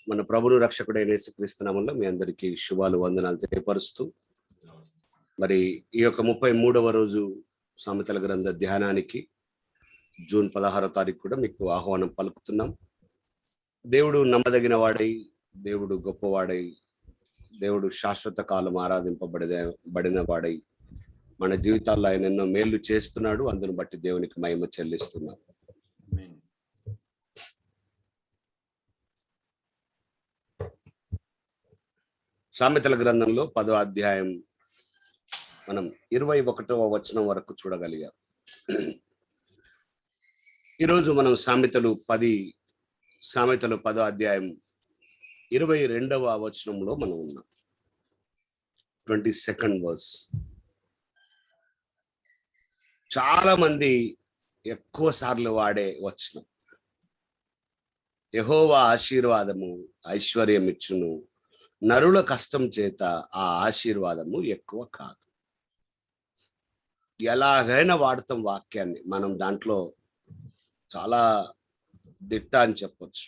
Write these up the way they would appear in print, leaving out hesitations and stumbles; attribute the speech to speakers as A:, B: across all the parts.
A: మన ప్రభును రక్షకుడైన యేసుక్రీస్తు నామములో మీ అందరికీ శుభాలు వందనాలు తెలియపరుస్తూ మరి ఈ యొక్క 33వ రోజు సామెతల గ్రంథ ధ్యానానికి జూన్ 16వ తారీఖు కూడా మీకు ఆహ్వానం పలుకుతున్నాం. దేవుడు నమ్మదగిన వాడై, దేవుడు గొప్పవాడై, దేవుడు శాశ్వత కాలం ఆరాధింపబడిన వాడై మన జీవితాల్లో ఆయన ఎన్నో మేళ్లు చేస్తున్నాడు. అందును బట్టి దేవునికి మహిమ చెల్లిస్తున్నాం. సామెతల గ్రంథంలో 10వ అధ్యాయం మనం 21వ వచనం వరకు చూడగలిగాం. ఈరోజు మనం సామెతలు 10వ అధ్యాయం 22వ వచనంలో మనం ఉన్నాం. 22nd verse. చాలా మంది ఎక్కువ సార్లు వాడే వచనం. యెహోవా ఆశీర్వాదము ఐశ్వర్యం ఇచ్చును, నరుల కష్టం చేత ఆ ఆశీర్వాదము ఎక్కువ కాదు. ఎలాగైనా వాడతాం వాక్యాన్ని. మనం దాంట్లో చాలా దిట్ట అని చెప్పొచ్చు.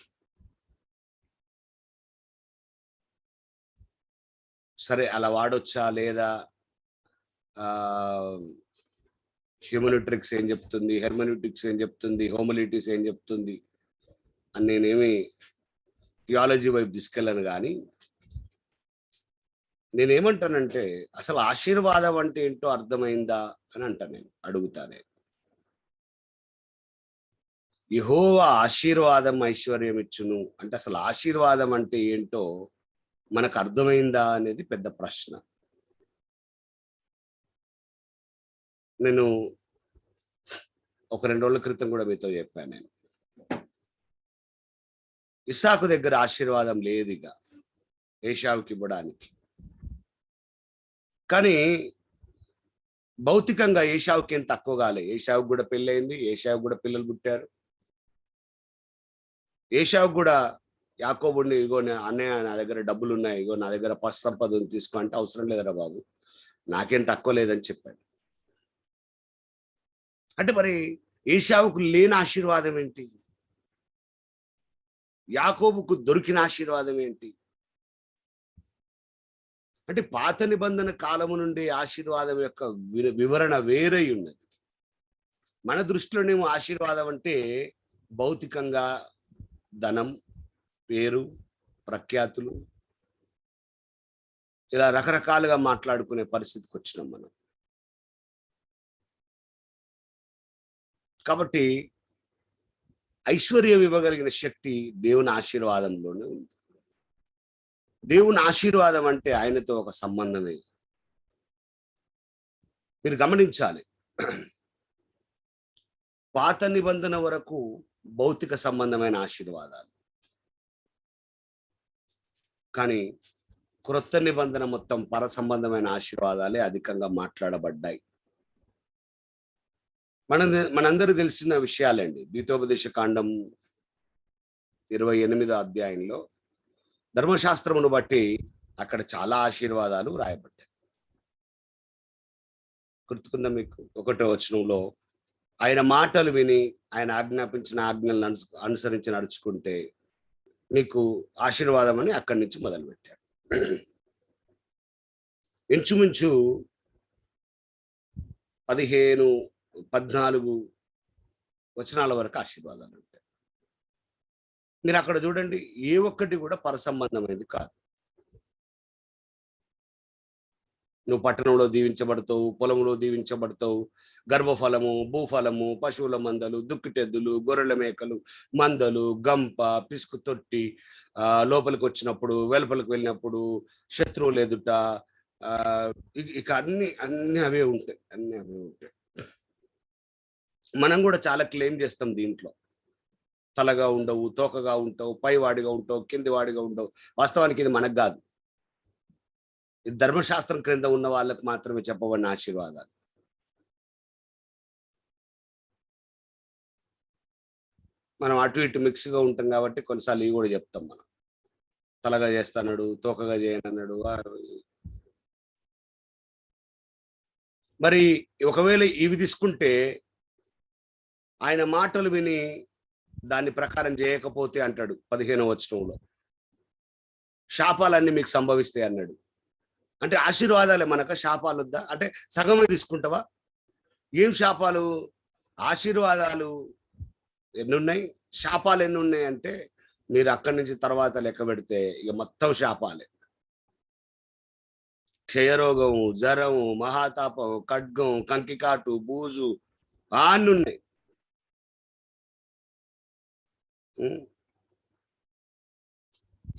A: సరే, అలా వాడొచ్చా లేదా, హ్యూమనిట్రిక్స్ ఏం చెప్తుంది, హెర్మనిటిక్స్ ఏం చెప్తుంది, హోమలిటిక్స్ ఏం చెప్తుంది అని నేనేమి థియాలజీ వైపు తీసుకెళ్ళను. కానీ నేనేమంటానంటే, అసలు ఆశీర్వాదం అంటే ఏంటో అర్థమైందా అని అంటాను. నేను అడుగుతానే, యెహోవా ఆశీర్వాదం ఐశ్వర్యం ఇచ్చును అంటే అసలు ఆశీర్వాదం అంటే ఏంటో మనకు అర్థమైందా అనేది పెద్ద ప్రశ్న. నేను ఒక 2 రోజుల క్రితం కూడా మీతో చెప్పాను. నేను ఇస్సాకు దగ్గర ఆశీర్వాదం లేదు ఇక ఏశావుకి ఇవ్వడానికి. కానీ భౌతికంగా ఏశావుకి ఏం తక్కువ కాలే. ఏశావుకి కూడా పెళ్ళయింది, ఏశావుకి కూడా పిల్లలు పుట్టారు. ఏశావుకి కూడా యాకోబుడిని, ఇగో అన్నయ్య నా దగ్గర డబ్బులు ఉన్నాయి, ఇగో నా దగ్గర పశు సంపద ఉంది, తీసుకో అంటే అవసరం లేదరా బాబు, నాకేం తక్కువ లేదని చెప్పాడు. అంటే మరి ఏశావుకు లేని ఆశీర్వాదం ఏంటి? యాకోబుకు దొరికిన ఆశీర్వాదం ఏంటి? అంటే పాత నిబంధన కాలము నుండి ఆశీర్వాదం యొక్క వివరణ వేరై ఉన్నది. మన దృష్టిలోనేమో ఆశీర్వాదం అంటే భౌతికంగా ధనం, పేరు, ప్రఖ్యాతులు, ఇలా రకరకాలుగా మాట్లాడుకునే పరిస్థితికి వచ్చినాం మనం. కాబట్టి ఐశ్వర్యం ఇవ్వగలిగిన శక్తి దేవుని ఆశీర్వాదంలోనే ఉంది. దేవుని ఆశీర్వాదం అంటే ఆయనతో ఒక సంబంధమే. మీరు గమనించాలి, పాత నిబంధన వరకు భౌతిక సంబంధమైన ఆశీర్వాదాలు, కానీ క్రొత్త నిబంధన మొత్తం పర సంబంధమైన ఆశీర్వాదాలే అధికంగా మాట్లాడబడ్డాయి. మనందరూ తెలిసిన విషయాలండి. ద్వితోపదేశ కాండం 28వ అధ్యాయంలో ధర్మశాస్త్రమును బట్టి అక్కడ చాలా ఆశీర్వాదాలు రాయబడ్డాయి. గుర్తుకుందా మీకు? 1వ వచనంలో ఆయన మాటలు విని ఆయన ఆజ్ఞాపించిన ఆజ్ఞలను అనుసరించి నడుచుకుంటే మీకు ఆశీర్వాదం అని అక్కడి నుంచి మొదలుపెట్టాడు. ఇంచుమించు 14 వచనాల వరకు ఆశీర్వాదాలు ఉంటాయి. మీరు అక్కడ చూడండి, ఏ ఒక్కటి కూడా పరసంబంధమైనది కాదు. నువ్వు పట్టణంలో దీవించబడతావు, పొలంలో దీవించబడతావు, గర్భఫలము, భూఫలము, పశువుల మందలు, దుక్కిటెద్దులు, గొర్రెల మేకలు, మందలు, గంప, పిసుకు తొట్టి, లోపలికి వచ్చినప్పుడు, వెలుపలికి వెళ్ళినప్పుడు, శత్రువులు ఎదుట, ఇక అన్ని అవే ఉంటాయి. మనం కూడా చాలా క్లెయిమ్ చేస్తాం దీంట్లో. తలగా ఉండవు, తోకగా ఉంటావు, పైవాడిగా ఉంటావు, కింది వాడిగా ఉండవు. వాస్తవానికి ఇది మనకు కాదు, ఇది ధర్మశాస్త్రం క్రింద ఉన్న వాళ్ళకు మాత్రమే చెప్పబడిన ఆశీర్వాదాలు. మనం అటు ఇటు మిక్స్గా ఉంటాం కాబట్టి కొన్నిసార్లు ఇవి కూడా చెప్తాం. మనం తలగా చేస్తాడు, తోకగా చేయనన్నాడు. మరి ఒకవేళ ఇవి తీసుకుంటే ఆయన మాటలు విని దాని ప్రకారం చేయకపోతే అంటాడు 15వ వచనంలో, శాపాలన్నీ మీకు సంభవిస్తాయి అన్నాడు. అంటే ఆశీర్వాదాలే మనక, శాపాలు వద్దా? అంటే సగమే తీసుకుంటావా? ఏం శాపాలు? ఆశీర్వాదాలు ఎన్నున్నాయి, శాపాలు ఎన్నున్నాయి అంటే మీరు అక్కడి నుంచి తర్వాత లెక్క పెడితే ఇక మొత్తం శాపాలే. క్షయరోగము, జ్వరము, మహాతాపం, ఖడ్గం, కంకికాటు, బూజు అన్నీ ఉన్నాయి.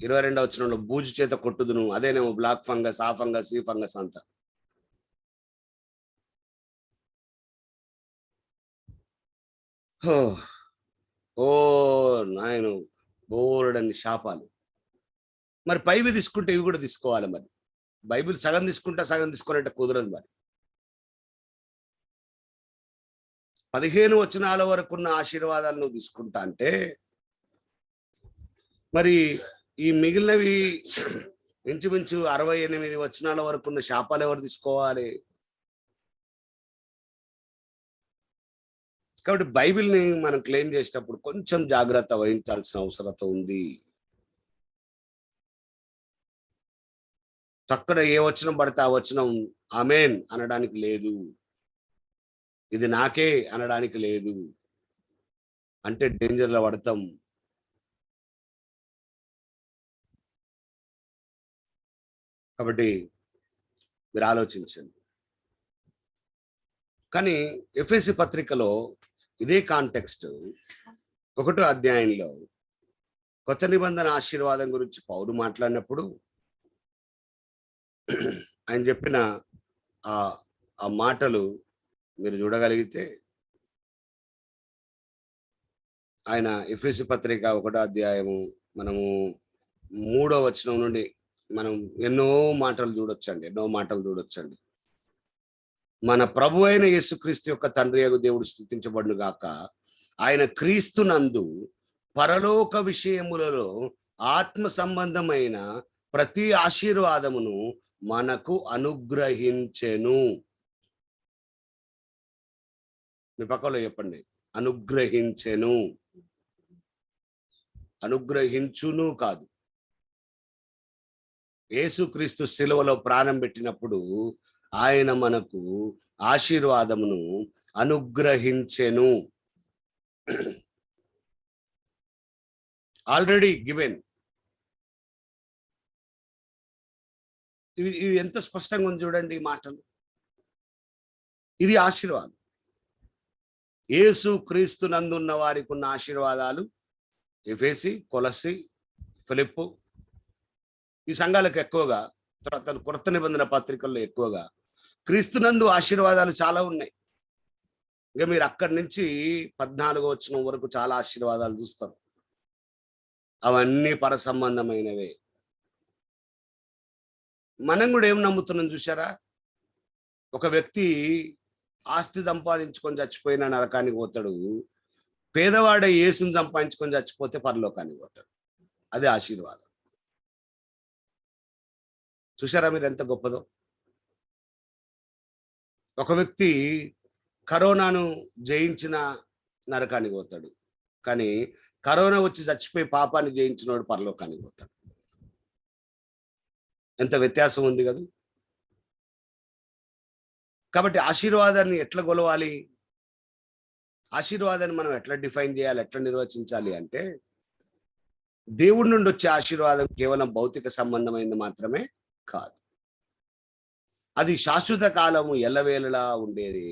A: 22వ వచనంలో బూజు చేత కొట్టుదును, అదేనేమో బ్లాక్ ఫంగస్, ఆ ఫంగస్, ఈ ఫంగస్ అంతా. ఓ నాయను, బోలెడన్ని శాపాలు. మరి పైవి తీసుకుంటే ఇవి కూడా తీసుకోవాలి. మరి బైబిల్ సగం తీసుకుంటా సగం తీసుకున్నట్టు కుదరదు. మరి 15 వచనాల వరకు ఉన్న ఆశీర్వాదాలు నువ్వు తీసుకుంటా అంటే మరి ఈ మిగిలినవి ఇంచుమించు 68 వచనాల వరకు ఉన్న శాపాలు ఎవరు తీసుకోవాలి? కాబట్టి బైబిల్ని మనం క్లెయిమ్ చేసేటప్పుడు కొంచెం జాగ్రత్త వహించాల్సిన అవసరత ఉంది. అక్కడ ఏ వచనం పడితే ఆ వచనం ఆమేన్ అనడానికి లేదు, ఇది నాకే అనడానికి లేదు. అంటే డేంజర్లో పడతాం. కాబట్టి మీరు ఆలోచించండి. కానీ ఎఫెసీ పత్రికలో ఇదే కాంటెక్స్ట్ 1వ అధ్యాయంలో కొత్త నిబంధన ఆశీర్వాదం గురించి పౌలు మాట్లాడినప్పుడు ఆయన చెప్పిన ఆ మాటలు మీరు చూడగలిగితే, ఆయన ఎఫెసీ పత్రిక 1వ అధ్యాయము మనము 3వ వచనం నుండి మనం ఎన్నో మాటలు చూడొచ్చండి. మన ప్రభు అయిన యేసుక్రీస్తు యొక్క తండ్రి యగు దేవుడు స్తుతించబడును గాక. ఆయన క్రీస్తునందు పరలోక విషయములలో ఆత్మ సంబంధమైన ప్రతి ఆశీర్వాదమును మనకు అనుగ్రహించెను. మీ పక్కలో చెప్పండి, అనుగ్రహించెను. అనుగ్రహించును కాదు. యేసుక్రీస్తు శిలువలో ప్రాణం పెట్టినప్పుడు ఆయన మనకు ఆశీర్వాదమును అనుగ్రహించెను. Already given. ఇది ఎంత స్పష్టంగా ఉంది చూడండి ఈ మాటలు. ఇది ఆశీర్వాదం. యేసు క్రీస్తు నందున్న వారికి ఉన్న ఆశీర్వాదాలు ఎఫెసీ, కొలస్సీ, ఫిలిప్పు ఈ సంఘాలకు ఎక్కువగా, తర్వాత కొత్త నిబంధన పత్రికల్లో ఎక్కువగా క్రీస్తునందు ఆశీర్వాదాలు చాలా ఉన్నాయి. ఇక మీరు అక్కడి నుంచి 14వ వచనం వరకు చాలా ఆశీర్వాదాలు చూస్తారు. అవన్నీ పర సంబంధమైనవే. మనం కూడా ఏం నమ్ముతున్నాం చూసారా? ఒక వ్యక్తి ఆస్తి సంపాదించుకొని చచ్చిపోయిన నరకానికి పోతాడు, పేదవాడే యేసుని సంపాదించుకొని చచ్చిపోతే పరలోకానికి పోతాడు. అదే ఆశీర్వాదం. చూసారా మీరు ఎంత గొప్పదో? ఒక వ్యక్తి కరోనాను జయించిన నరకానికి పోతాడు, కానీ కరోనా వచ్చి చచ్చిపోయి పాపాన్ని జయించినోడు పరలోకానికి పోతాడు. ఎంత వ్యత్యాసం ఉంది కదా? కాబట్టి ఆశీర్వాదాన్ని ఎట్లా కొలవాలి? ఆశీర్వాదాన్ని మనం ఎట్లా డిఫైన్ చేయాలి, ఎట్లా నిర్వచించాలి అంటే, దేవుడి నుండి వచ్చే ఆశీర్వాదం కేవలం భౌతిక సంబంధమైనది మాత్రమే కాదు. అది శాశ్వత కాలము ఎల్లవేళలా ఉండేది.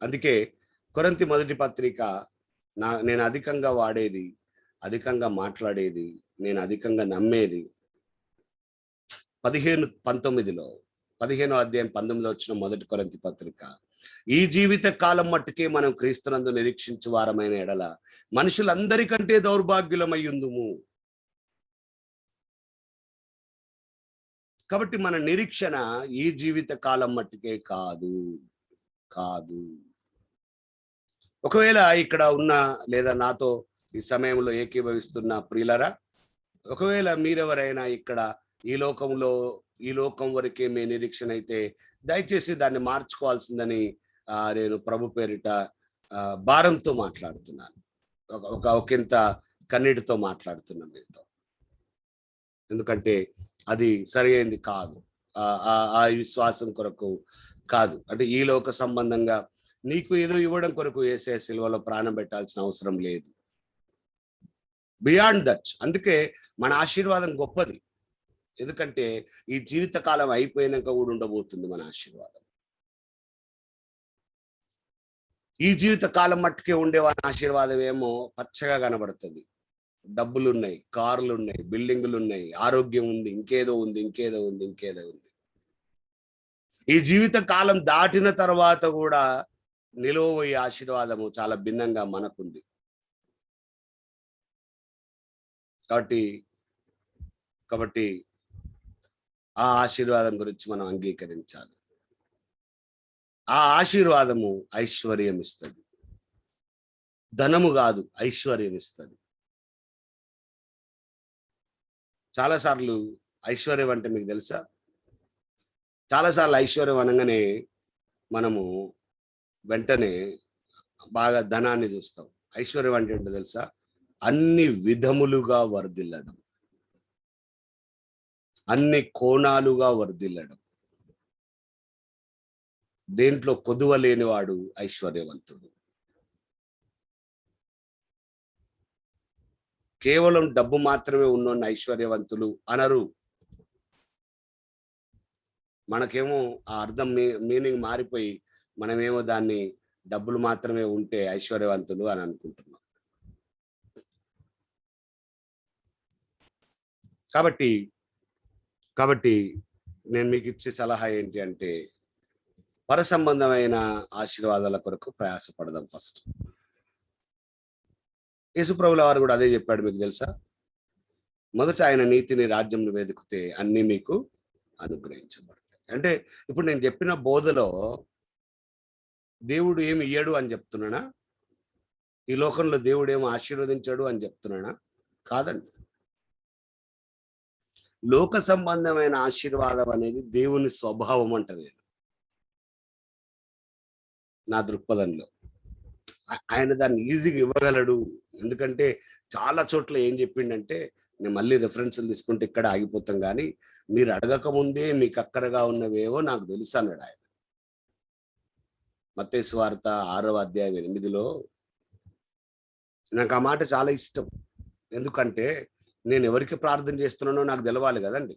A: అందుకే కొరింథీ మొదటి పత్రిక నేను అధికంగా వాడేది, అధికంగా మాట్లాడేది, నేను అధికంగా నమ్మేది 15:19లో 15వ అధ్యాయం 19లో వచ్చిన మొదటి కొరింథీ పత్రిక, ఈ జీవిత కాలం మట్టుకే మనం క్రీస్తునందు నిరీక్షించు వారమైన ఎడల మనుషులందరికంటే దౌర్భాగ్యులమయ్యుందుము. కాబట్టి మన నిరీక్షణ ఈ జీవిత కాలం మట్టుకే కాదు. ఒకవేళ ఇక్కడ ఉన్న లేదా నాతో ఈ సమయంలో ఏకీభవిస్తున్న ప్రియులరా, ఒకవేళ మీరెవరైనా ఇక్కడ ఈ లోకం వరకే మీ నిరీక్షణ అయితే దయచేసి దాన్ని మార్చుకోవాల్సిందని నేను ప్రభు పేరిట భారంతో మాట్లాడుతున్నాను. ఒకంత కన్నీటితో మాట్లాడుతున్నాను మీతో. ఎందుకంటే అది సరి అయింది కాదు. ఆ విశ్వాసం కొరకు కాదు. అంటే ఈ లోక సంబంధంగా నీకు ఏదో ఇవ్వడం కొరకు యేసయ్య సిలువలో ప్రాణం పెట్టాల్సిన అవసరం లేదు. Beyond that. అందుకే మన ఆశీర్వాదం గొప్పది. ఎందుకంటే ఈ జీవితకాలం అయిపోయినాక కూడా ఉండబోతుంది మన ఆశీర్వాదం. ఈ జీవిత కాలం మట్టుకే ఉండేవాని ఆశీర్వాదం ఏమో పచ్చగా కనబడుతుంది. డబ్బులున్నాయి, కార్లు ఉన్నాయి, బిల్డింగులు ఉన్నాయి, ఆరోగ్యం ఉంది, ఇంకేదో ఉంది, ఇంకేదో ఉంది, ఇంకేదో ఉంది. ఈ జీవిత కాలం దాటిన తర్వాత కూడా నిలువబోయే ఆశీర్వాదము చాలా భిన్నంగా మనకుంది. కాబట్టి ఆ ఆశీర్వాదం గురించి మనం అంగీకరించాలి. ఆ ఆశీర్వాదము ఐశ్వర్యం ఇస్తుంది. ధనము కాదు, ఐశ్వర్యం ఇస్తుంది. చాలాసార్లు ఐశ్వర్యం అంటే మీకు తెలుసా? చాలాసార్లు ఐశ్వర్యం అనగానే మనము వెంటనే బాగా ధనాన్ని చూస్తాం. ఐశ్వర్యం అంటే ఏంటో తెలుసా? అన్ని విధములుగా వర్ధిల్లడం, అన్ని కోణాలుగా వర్ధిల్లడం. దేంట్లో కొదువ లేనివాడు ఐశ్వర్యవంతుడు. కేవలం డబ్బు మాత్రమే ఉన్నోన్న ఐశ్వర్యవంతులు అనరు. మనకేమో ఆ అర్థం మీనింగ్ మారిపోయి మనమేమో దాన్ని డబ్బులు మాత్రమే ఉంటే ఐశ్వర్యవంతులు అని అనుకుంటున్నాం. కాబట్టి నేను మీకు ఇచ్చే సలహా ఏంటి అంటే, పర సంబంధమైన ఆశీర్వాదాల కొరకు ప్రయాసపడదాం. ఫస్ట్ యేసుప్రభుల వారు కూడా అదే చెప్పాడు. మీకు తెలుసా? మొదట ఆయన నీతిని, రాజ్యంను వెతికితే అన్ని మీకు అనుగ్రహించబడతాయి. అంటే ఇప్పుడు నేను చెప్పిన బోధలో దేవుడు ఏమి ఇయ్యడు అని చెప్తున్నానా? ఈ లోకంలో దేవుడు ఏమి ఆశీర్వదించాడు అని చెప్తున్నానా? కాదండి. లోక సంబంధమైన ఆశీర్వాదం అనేది దేవుని స్వభావం అంట నేను, నా దృక్పథంలో. ఆయన దాన్ని ఈజీగా ఇవ్వగలడు. ఎందుకంటే చాలా చోట్ల ఏం చెప్పిండంటే, నేను మళ్ళీ రెఫరెన్స్లు తీసుకుంటే ఇక్కడ ఆగిపోతాం, కానీ మీరు అడగక ముందే మీకు అక్కరగా ఉన్నవేవో నాకు తెలుసు అన్నాడు ఆయన. మత్తయి సువార్త 6వ అధ్యాయం 8లో. నాకు ఆ మాట చాలా ఇష్టం. ఎందుకంటే నేను ఎవరికి ప్రార్థన చేస్తున్నానో నాకు తెలవాలి కదండి.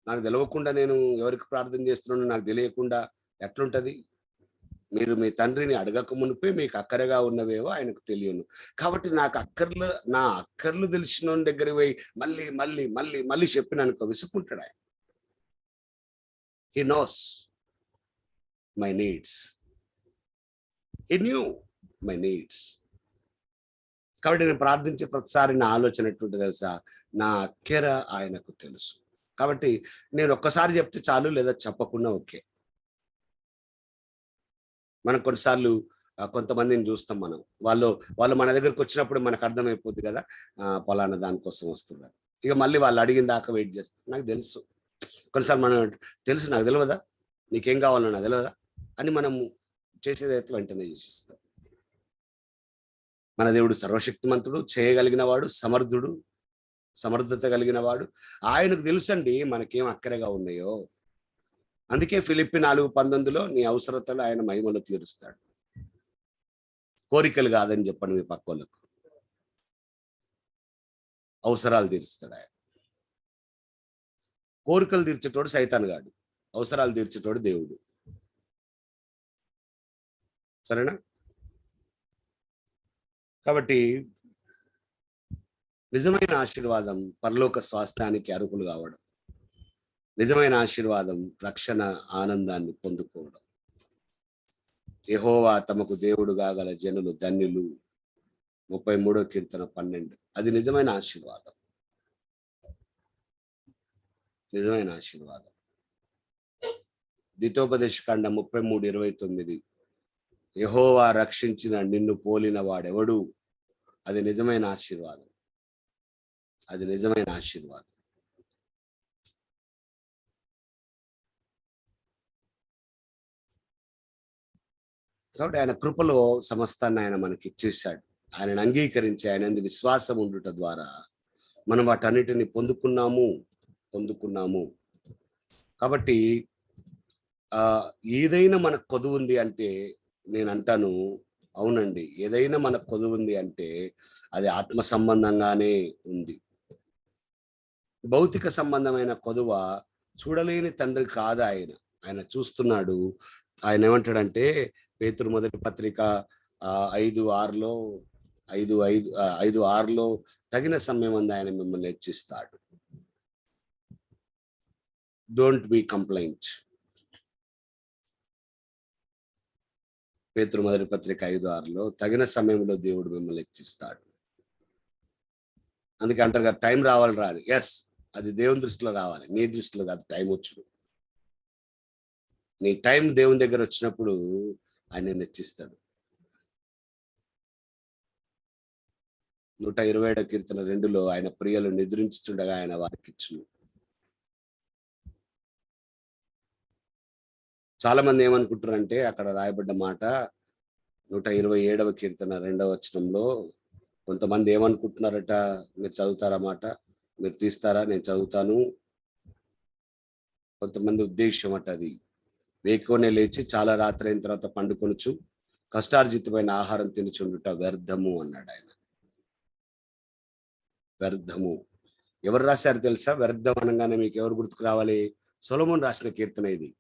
A: నాకు తెలవకుండా నేను ఎవరికి ప్రార్థన చేస్తున్నానో నాకు తెలియకుండా ఎట్లుంటది? మీరు మీ తండ్రిని అడగక మునిపే మీకు అక్కరగా ఉన్నవేవో ఆయనకు తెలియను. కాబట్టి నా అక్కర్లు తెలిసిన దగ్గర పోయి మళ్ళీ మళ్ళీ మళ్ళీ మళ్ళీ చెప్పిననుకో విసుకుంటాడు ఆయన. He knows my needs. He knew my needs. కాబట్టి నేను ప్రార్థించే ప్రతిసారి నా ఆలోచన ఎట్లుంటుంది తెలుసా? నా అక్కర ఆయనకు తెలుసు. కాబట్టి నేను ఒక్కసారి చెప్తే చాలు, లేదా చెప్పకుండా ఓకే. మనం కొన్నిసార్లు కొంతమందిని చూస్తాం. వాళ్ళు మన దగ్గరకు వచ్చినప్పుడు మనకు అర్థమైపోద్ది కదా, పలానా దానికోసం వస్తున్నారు. ఇక మళ్ళీ వాళ్ళు అడిగిన దాకా వెయిట్ చేస్తాం. నాకు తెలుసు. కొన్నిసార్లు మనం తెలుసు, నాకు తెలియదా, నీకేం కావాలో నాకు తెలియదా అని మనము చేసేదైతే వెంటనే చేసిస్తాం. మన దేవుడు సర్వశక్తిమంతుడు, చేయగలిగిన వాడు, సమర్థుడు, సమర్థత కలిగిన వాడు. ఆయనకు తెలుసండి మనకేం అక్కరగా ఉన్నాయో. అందుకే ఫిలిప్పి 4:19లో నీ అవసరతలు ఆయన మహిమలో తీరుస్తాడు. కోరికలు కాదని చెప్పండి మీ పక్కోళ్ళకు, అవసరాలు తీరుస్తాడు ఆయన. కోరికలు తీర్చేటోడు సైతాన్ గాడు, అవసరాలు తీర్చేటోడు దేవుడు. సరేనా? కాబట్టి నిజమైన ఆశీర్వాదం పరలోక స్వాస్థ్యానికి అర్హులు కావడం, నిజమైన ఆశీర్వాదం రక్షణ ఆనందాన్ని పొందుకోవడం. యెహోవా తమకు దేవుడుగా గల జనులు ధన్యులు, 33వ కీర్తన 12. అది నిజమైన ఆశీర్వాదం, నిజమైన ఆశీర్వాదం. ద్వితోపదేశకాండం 33:29, యెహోవా రక్షించిన నిన్ను పోలిన వాడెవడు? అది నిజమైన ఆశీర్వాదం, అది నిజమైన ఆశీర్వాదం. కాబట్టి ఆయన కృపలో సమస్తాన్ని ఆయన మనకి ఇచ్చేశాడు. ఆయనను అంగీకరించి ఆయన విశ్వాసం ఉండుట ద్వారా మనం వాటన్నిటిని పొందుకున్నాము. పొందుకున్నాము. కాబట్టి ఏదైనా మనకు కొదువు ఉంది అంటే నేను అంటాను, అవునండి, ఏదైనా మనకు కొదువు ఉంది అంటే అది ఆత్మ సంబంధంగానే ఉంది. భౌతిక సంబంధమైన కొదువ చూడలేని తండ్రి కాదు ఆయన. ఆయన చూస్తున్నాడు. ఆయన ఏమంటాడంటే పేతురు మొదటి పత్రిక 5:6లో 5:6లో తగిన సమయం అందు ఆయన మిమ్మల్ని హెచ్చిస్తాడు. Don't be complaint. పేతురు మొదటి పత్రిక 5:6లో తగిన సమయంలో దేవుడు మిమ్మల్ని హెచ్చిస్తాడు. అందుకే అంటారు కదా, టైం రావాలి రాని. ఎస్, అది దేవుని దృష్టిలో రావాలి, నీ దృష్టిలో కాదు. టైం వచ్చుడు, నీ టైం దేవుని దగ్గర వచ్చినప్పుడు ఆయన హెచ్చిస్తాడు. 127 కీర్తన 2లో ఆయన ప్రియలు నిద్రించుచుండగా ఆయన వారికి ఇచ్చును. చాలా మంది ఏమనుకుంటారంటే అక్కడ రాయబడ్డ మాట 127వ కీర్తన 2వ వచనంలో కొంతమంది ఏమనుకుంటున్నారట, మీరు చదువుతారా మాట, మీరు తీస్తారా, నేను చదువుతాను. కొంతమంది ఉద్దేశం అట అది, వేకువనే లేచి చాలా రాత్రి అయిన తర్వాత పండుకొనుచు కష్టార్జితమైన ఆహారం తినుచుండుట వ్యర్థము అన్నాడు ఆయన. వ్యర్థము. ఎవరు రాశారు తెలుసా? వ్యర్థం అనగానే మీకు ఎవరు గుర్తుకు రావాలి? సొలొమోను రాసిన కీర్తన ఇది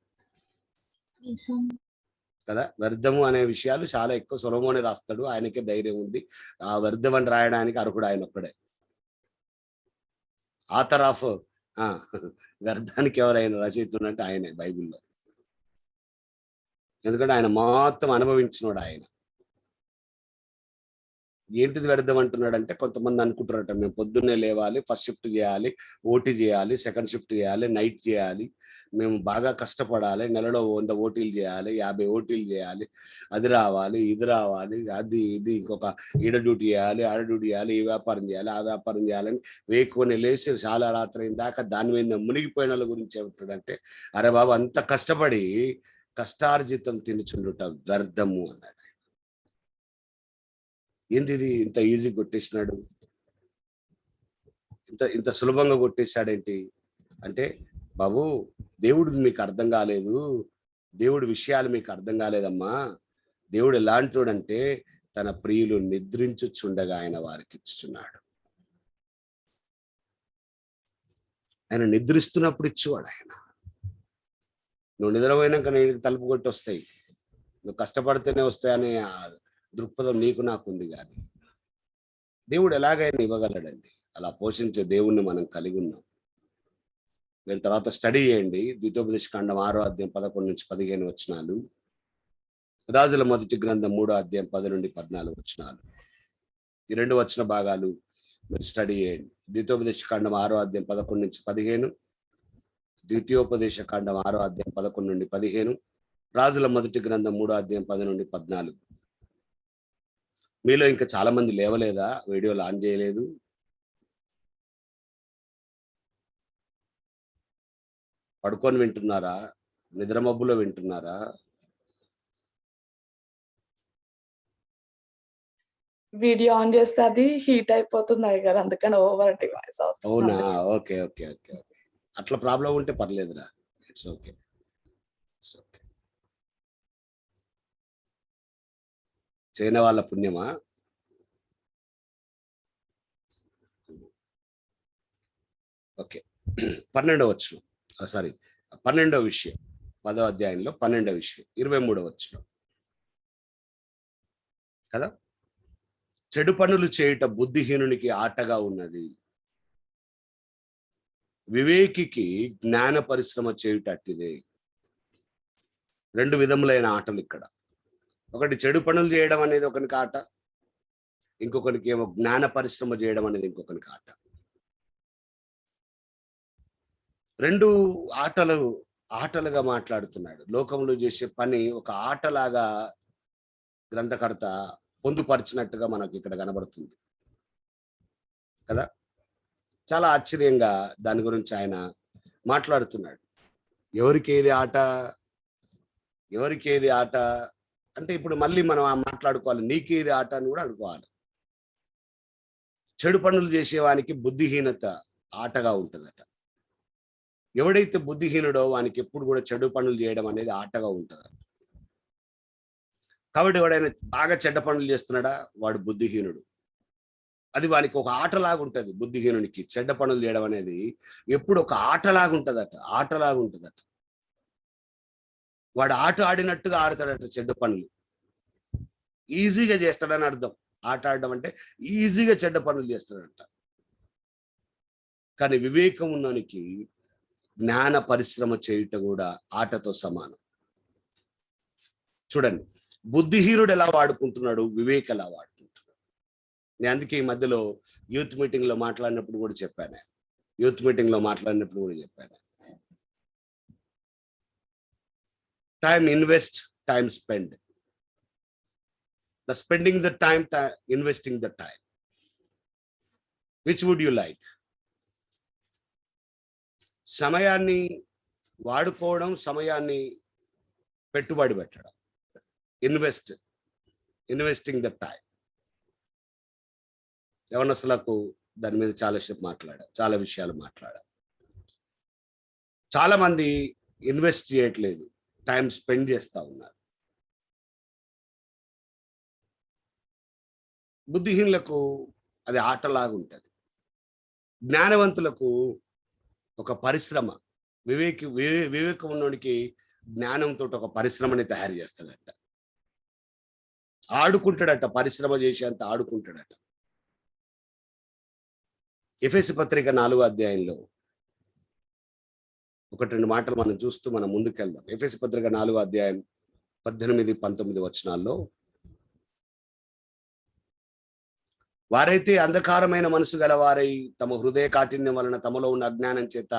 A: కదా. వ్యర్థము అనే విషయాలు చాలా ఎక్కువ సొలొమోనే రాస్తాడు. ఆయనకే ధైర్యం ఉంది. ఆ వ్యర్థం అని రాయడానికి అర్హుడు ఆయన ఒక్కడే. ఆథర్ ఆఫ్ వ్యర్థానికి ఎవరైనా రచయితుండంటే ఆయనే బైబిల్లో. ఎందుకంటే ఆయన మొత్తం అనుభవించినోడు ఆయన. ఏంటిది వ్యర్థం అంటున్నాడంటే, కొంతమంది అనుకుంటారట, మేము పొద్దున్నే లేవాలి, ఫస్ట్ షిఫ్ట్ చేయాలి, ఓటీ చేయాలి, సెకండ్ షిఫ్ట్ చేయాలి, నైట్ చేయాలి, మేము బాగా కష్టపడాలి, నెలలో 100 ఓటీలు చేయాలి, 50 ఓటీలు చేయాలి, అది రావాలి, ఇది రావాలి, అది ఇది ఇంకొక ఈడ డ్యూటీ చేయాలి, ఆడ డ్యూటీ చేయాలి, ఈ వ్యాపారం చేయాలి, ఆ వ్యాపారం చేయాలని వేకువని లేచి చాలా రాత్రి అయిన దాకా దాని మీద మునిగిపోయిన వాళ్ళ గురించి ఏమంటాడంటే, అరే బాబు, అంత కష్టపడి కష్టార్జితం తినుచుండుట వ్యర్థము అన్నాడు. ఏంది ఇది ఇంత ఈజీ కొట్టేసినాడు, ఇంత సులభంగా కొట్టేశాడేంటి అంటే, బాబు, దేవుడు మీకు అర్థం కాలేదు, దేవుడి విషయాలు మీకు అర్థం కాలేదమ్మా. దేవుడు ఎలాంటోడంటే తన ప్రియులు నిద్రించుచుండగా ఆయన వారికి ఇచ్చుచున్నాడు. ఆయన నిద్రిస్తున్నప్పుడు ఇచ్చేవాడు ఆయన. నువ్వు నిద్రపోయినాక నేను తలుపు కొట్టి వస్తాయి, నువ్వు కష్టపడితేనే వస్తాయనే దృక్పథం నీకు నాకుంది. కానీ దేవుడు ఎలాగైనా ఇవ్వగలడండి. అలా పోషించే దేవుణ్ణి మనం కలిగి ఉన్నాం. మీరు తర్వాత స్టడీ చేయండి. ద్వితోపదేశకాండం 6వ అధ్యాయం 11 నుంచి 15 వచనాలు, రాజుల మొదటి గ్రంథం 3వ అధ్యాయం 10 నుండి 14 వచనాలు. ఈ 2 వచన భాగాలు మీరు స్టడీ చేయండి. ద్వితోపదేశకాండం 6వ అధ్యాయం 11 నుంచి 15, ద్వితీయోపదేశకాండం 6వ అధ్యాయం 11 నుండి 15, రాజుల మొదటి గ్రంథం 3వ అధ్యాయం 10 నుండి 14. మీలో ఇంకా చాలా మంది లేవలేదా? వీడియోలు ఆన్ చేయలేదు. పడుకొని వింటున్నారా? నిద్ర మబ్బులో వింటున్నారా?
B: వీడియో ఆన్ చేస్తే అది హీట్ అయిపోతుంది కదా, అందుకని ఓవర్ డివైస్ అవుతుంది.
A: అవునా? Okay okay okay okay. అట్లా ప్రాబ్లం ఉంటే పర్లేదురా, ఇట్స్ ఓకే. చేయని వాళ్ళ పుణ్యమా? ఓకే. 12వ వచనం, సారీ 12వ విషయం, 10వ అధ్యాయంలో 12వ విషయం, 23వ వచనం కదా. చెడు పనులు చేయుట బుద్ధిహీనునికి ఆటగా ఉన్నది, వివేకికి జ్ఞాన పరిశ్రమ చేయుట అట్టిదే. 2 విధములైన ఆటలు ఇక్కడ. ఒకటి చెడు పనులు చేయడం అనేది ఒకరికి ఆట, ఇంకొకరికి ఏమో జ్ఞాన పరిశ్రమ చేయడం అనేది ఇంకొకరికి ఆట. 2 ఆటలుగా మాట్లాడుతున్నాడు. లోకంలో చేసే పని ఒక ఆటలాగా గ్రంథకర్త పొందుపరిచినట్టుగా మనకి ఇక్కడ కనబడుతుంది కదా. చాలా ఆశ్చర్యంగా దాని గురించి ఆయన మాట్లాడుతున్నాడు. ఎవరికి ఏది ఆట, ఎవరికి ఏది ఆట అంటే ఇప్పుడు మళ్ళీ మనం మాట్లాడుకోవాలి, నీకేది ఆట అని కూడా అడుకోవాలి. చెడు పనులు చేసేవానికి బుద్ధిహీనత ఆటగా ఉంటుందట. ఎవడైతే బుద్ధిహీనుడో వానికి ఎప్పుడు కూడా చెడు పనులు చేయడం అనేది ఆటగా ఉంటుంది. కాబట్టి ఎవడైనా బాగా చెడ్డ పనులు చేస్తున్నాడా వాడు బుద్ధిహీనుడు. అది వానికి ఒక ఆటలాగా ఉంటుంది. బుద్ధిహీనునికి చెడ్డ పనులు చేయడం అనేది ఎప్పుడు ఒక ఆటలాగా ఉంటుందట. వాడు ఆట ఆడినట్టుగా ఆడతాడట. చెడ్డ పనులు ఈజీగా చేస్తాడని అర్థం. ఆట ఆడడం అంటే ఈజీగా చెడ్డ పనులు చేస్తాడట. కానీ వివేకం ఉన్నోనికి జ్ఞాన పరిశ్రమ చేయుట కూడా ఆటతో సమానం. చూడండి, బుద్ధిహీనుడు ఎలా వాడుకుంటున్నాడు, వివేక్ ఎలా వాడుకుంటున్నాడు. నేను అందుకే ఈ మధ్యలో యూత్ మీటింగ్ లో మాట్లాడినప్పుడు కూడా చెప్పాను. Time invest, time spend. The spending the time, investing the time. Which would you like? సమయాన్ని వాడుకోవడం, సమయాన్ని పెట్టుబడి పెట్టడం. Investing the time. యవనస్తులకు దాని మీద చాలా విషయాలు మాట్లాడారు. చాలా మంది ఇన్వెస్ట్ చేయట్లేదు, టైం స్పెండ్ చేస్తూ ఉన్నారు. బుద్ధిహీనులకు అది ఆటలాగా ఉంటుంది. జ్ఞానవంతులకు ఒక పరిశ్రమ. వివేకం ఉన్నోడికి జ్ఞానంతో ఒక పరిశ్రమని తయారు చేస్తాడట. ఆడుకుంటాడట, పరిశ్రమ చేసేంత ఆడుకుంటాడట. ఎఫెసీ పత్రిక 4వ అధ్యాయంలో 1-2 మాటలు మనం చూస్తూ మనం ముందుకెళ్దాం. ఎఫెసీ పత్రిక 4వ అధ్యాయం 18-19 వచనాల్లో, వారైతే అంధకారమైన మనసు గలవారై తమ హృదయ కాఠిన్యం వలన తమలో ఉన్న అజ్ఞానం చేత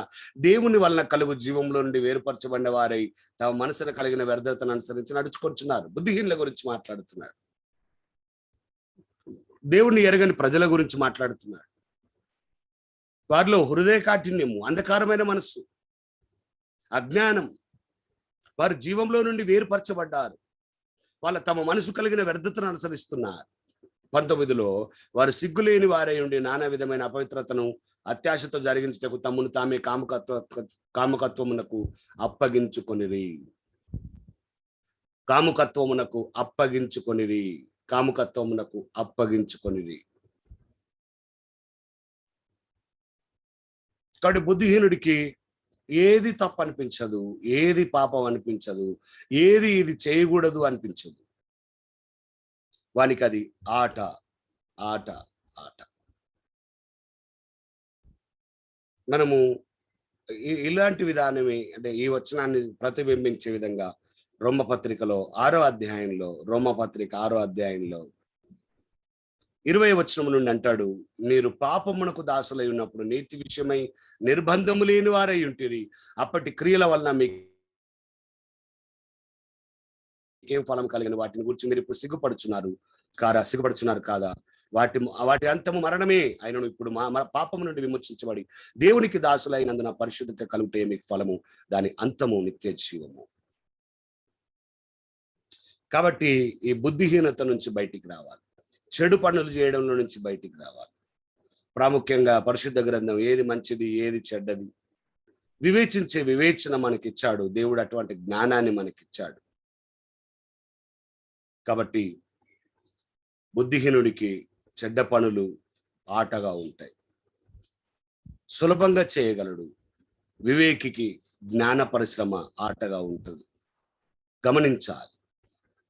A: దేవుని వలన కలుగు జీవంలో నుండి వేరుపరచబడిన వారై తమ మనసును కలిగిన వ్యర్థతను అనుసరించి నడుచుకొంటున్నారు. బుద్ధిహీనుల గురించి మాట్లాడుతున్నాడు. దేవుణ్ణి ఎరగని ప్రజల గురించి మాట్లాడుతున్నాడు. వారిలో హృదయ కాఠిన్యము, అంధకారమైన మనస్సు, అజ్ఞానం. వారు జీవంలో నుండి వేరుపరచబడ్డారు. వాళ్ళ తమ మనసు కలిగిన వ్యర్థతను అనుసరిస్తున్నారు. 19లో, వారు సిగ్గులేని వారై ఉండి నానా విధమైన అపవిత్రతను అత్యాశతో జరిగించటకు తమ్మును తామే కాముకత్వమునకు అప్పగించుకొనిరి. కాబట్టి బుద్ధిహీనుడికి ఏది తప్పు అనిపించదు, ఏది పాపం అనిపించదు, ఏది ఇది చేయకూడదు అనిపించదు. వానికి అది ఆట. మనము ఇలాంటి విధానమే, అంటే ఈ వచనాన్ని ప్రతిబింబించే విధంగా రోమపత్రికలో 6వ అధ్యాయంలో 20వ వచనం నుండి అంటాడు, మీరు పాపమునకు దాసులై ఉన్నప్పుడు నీతి విషయమై నిర్బంధము లేని వారై ఉంటిరి. అప్పటి క్రియల వలన మీకేం ఫలం కలిగిన వాటిని గురించి మీరు ఇప్పుడు సిగ్గుపడుచున్నారు కాదా? వాటి అంతము మరణమే. ఆయనను ఇప్పుడు పాపము నుండి విమోచించబడి దేవునికి దాసులైనందున పరిశుద్ధత కలుగుటే మీకు ఫలము, దాని అంతము నిత్య జీవము. కాబట్టి ఈ బుద్ధిహీనత నుంచి బయటికి రావాలి, చెడు పనులు చేయడంలో నుంచి బయటికి రావాలి. ప్రాముఖ్యంగా పరిశుద్ధ గ్రంథం ఏది మంచిది, ఏది చెడ్డది వివేచించే వివేచన మనకిచ్చాడు దేవుడు. అటువంటి జ్ఞానాన్ని మనకిచ్చాడు. కాబట్టి బుద్ధిహీనుడికి చెడ్డ పనులు ఆటగా ఉంటాయి, సులభంగా చేయగలడు. వివేకికి జ్ఞాన పరిశ్రమ ఆటగా ఉంటుంది. గమనించాలి.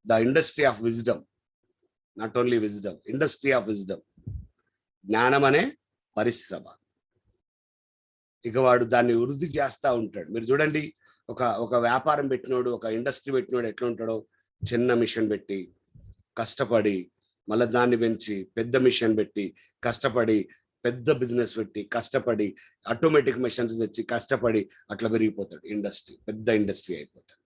A: The industry of wisdom, not only wisdom, industry of wisdom, జ్ఞానం అనే పరిశ్రమ. ఇక వాడు దాన్ని వృద్ధి చేస్తూ ఉంటాడు. మీరు చూడండి, ఒక వ్యాపారం పెట్టినోడు, ఒక ఇండస్ట్రీ పెట్టినోడు ఎట్లా ఉంటాడో, చిన్న మిషన్ పెట్టి కష్టపడి, మళ్ళీ దాన్ని పెంచి పెద్ద మిషన్ పెట్టి కష్టపడి, పెద్ద బిజినెస్ పెట్టి కష్టపడి, ఆటోమేటిక్ మిషన్స్ తెచ్చి కష్టపడి అట్లా పెరిగిపోతాడు. ఇండస్ట్రీ పెద్ద ఇండస్ట్రీ అయిపోతాడు.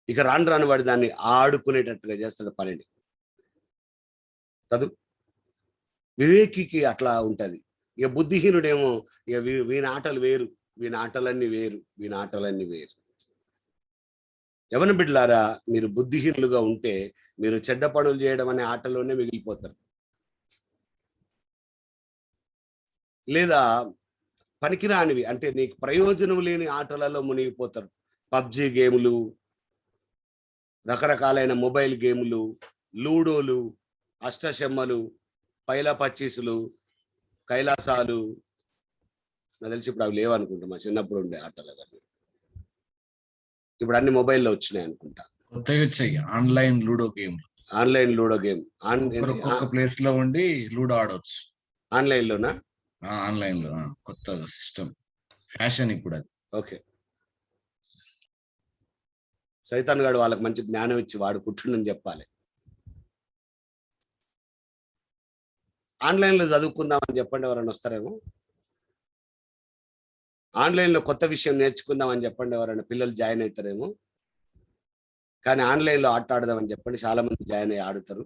A: ఇక రాను వాడు దాన్ని ఆడుకునేటట్టుగా చేస్తాడు పనిని. చదువు వివేకికి అట్లా ఉంటది. ఇక బుద్ధిహీనుడేమో ఇక వీని ఆటలు వేరు, వీని ఆటలన్నీ వేరు. యవన బిడ్డలారా, మీరు బుద్ధిహీనులుగా ఉంటే మీరు చెడ్డ పనులు చేయడం అనే ఆటలోనే మిగిలిపోతారు. లేదా పనికిరానివి, అంటే నీకు ప్రయోజనం లేని ఆటలలో మునిగిపోతారు. పబ్జి గేములు, రకరకాలైన మొబైల్ గేములు, లూడోలు, అష్టచెమ్మలు, పైలా పచ్చీసులు, కైలాసాలు. నాకు తెలిసి ఇప్పుడు అవి లేవనుకుంటా, మా చిన్నప్పుడు ఉండే ఆటలు అవన్నీ. ఇప్పుడు అన్ని మొబైల్లో వచ్చినాయి అనుకుంటా.
C: కొత్తగా వచ్చాయి online ludo game.
A: Online ludo game
C: ఒక్కొక్క ప్లేస్ లో ఉండి లూడో ఆడవచ్చు.
A: ఆన్లైన్ లోనా?
C: ఆన్లైన్ లో కొత్త సిస్టమ్, ఫ్యాషన్ ఇప్పుడు అది.
A: ఓకే, సైతాన్ గాడు వాళ్ళకి మంచి జ్ఞానం ఇచ్చి వాడుకుంటుండని చెప్పాలి. ఆన్లైన్లో చదువుకుందామని చెప్పండి, ఎవరైనా వస్తారేమో. ఆన్లైన్లో కొత్త విషయం నేర్చుకుందామని చెప్పండి, ఎవరైనా పిల్లలు జాయిన్ అవుతారేమో. కానీ ఆన్లైన్లో ఆట ఆడదామని చెప్పండి, చాలా మంది జాయిన్ అయ్యి ఆడుతారు.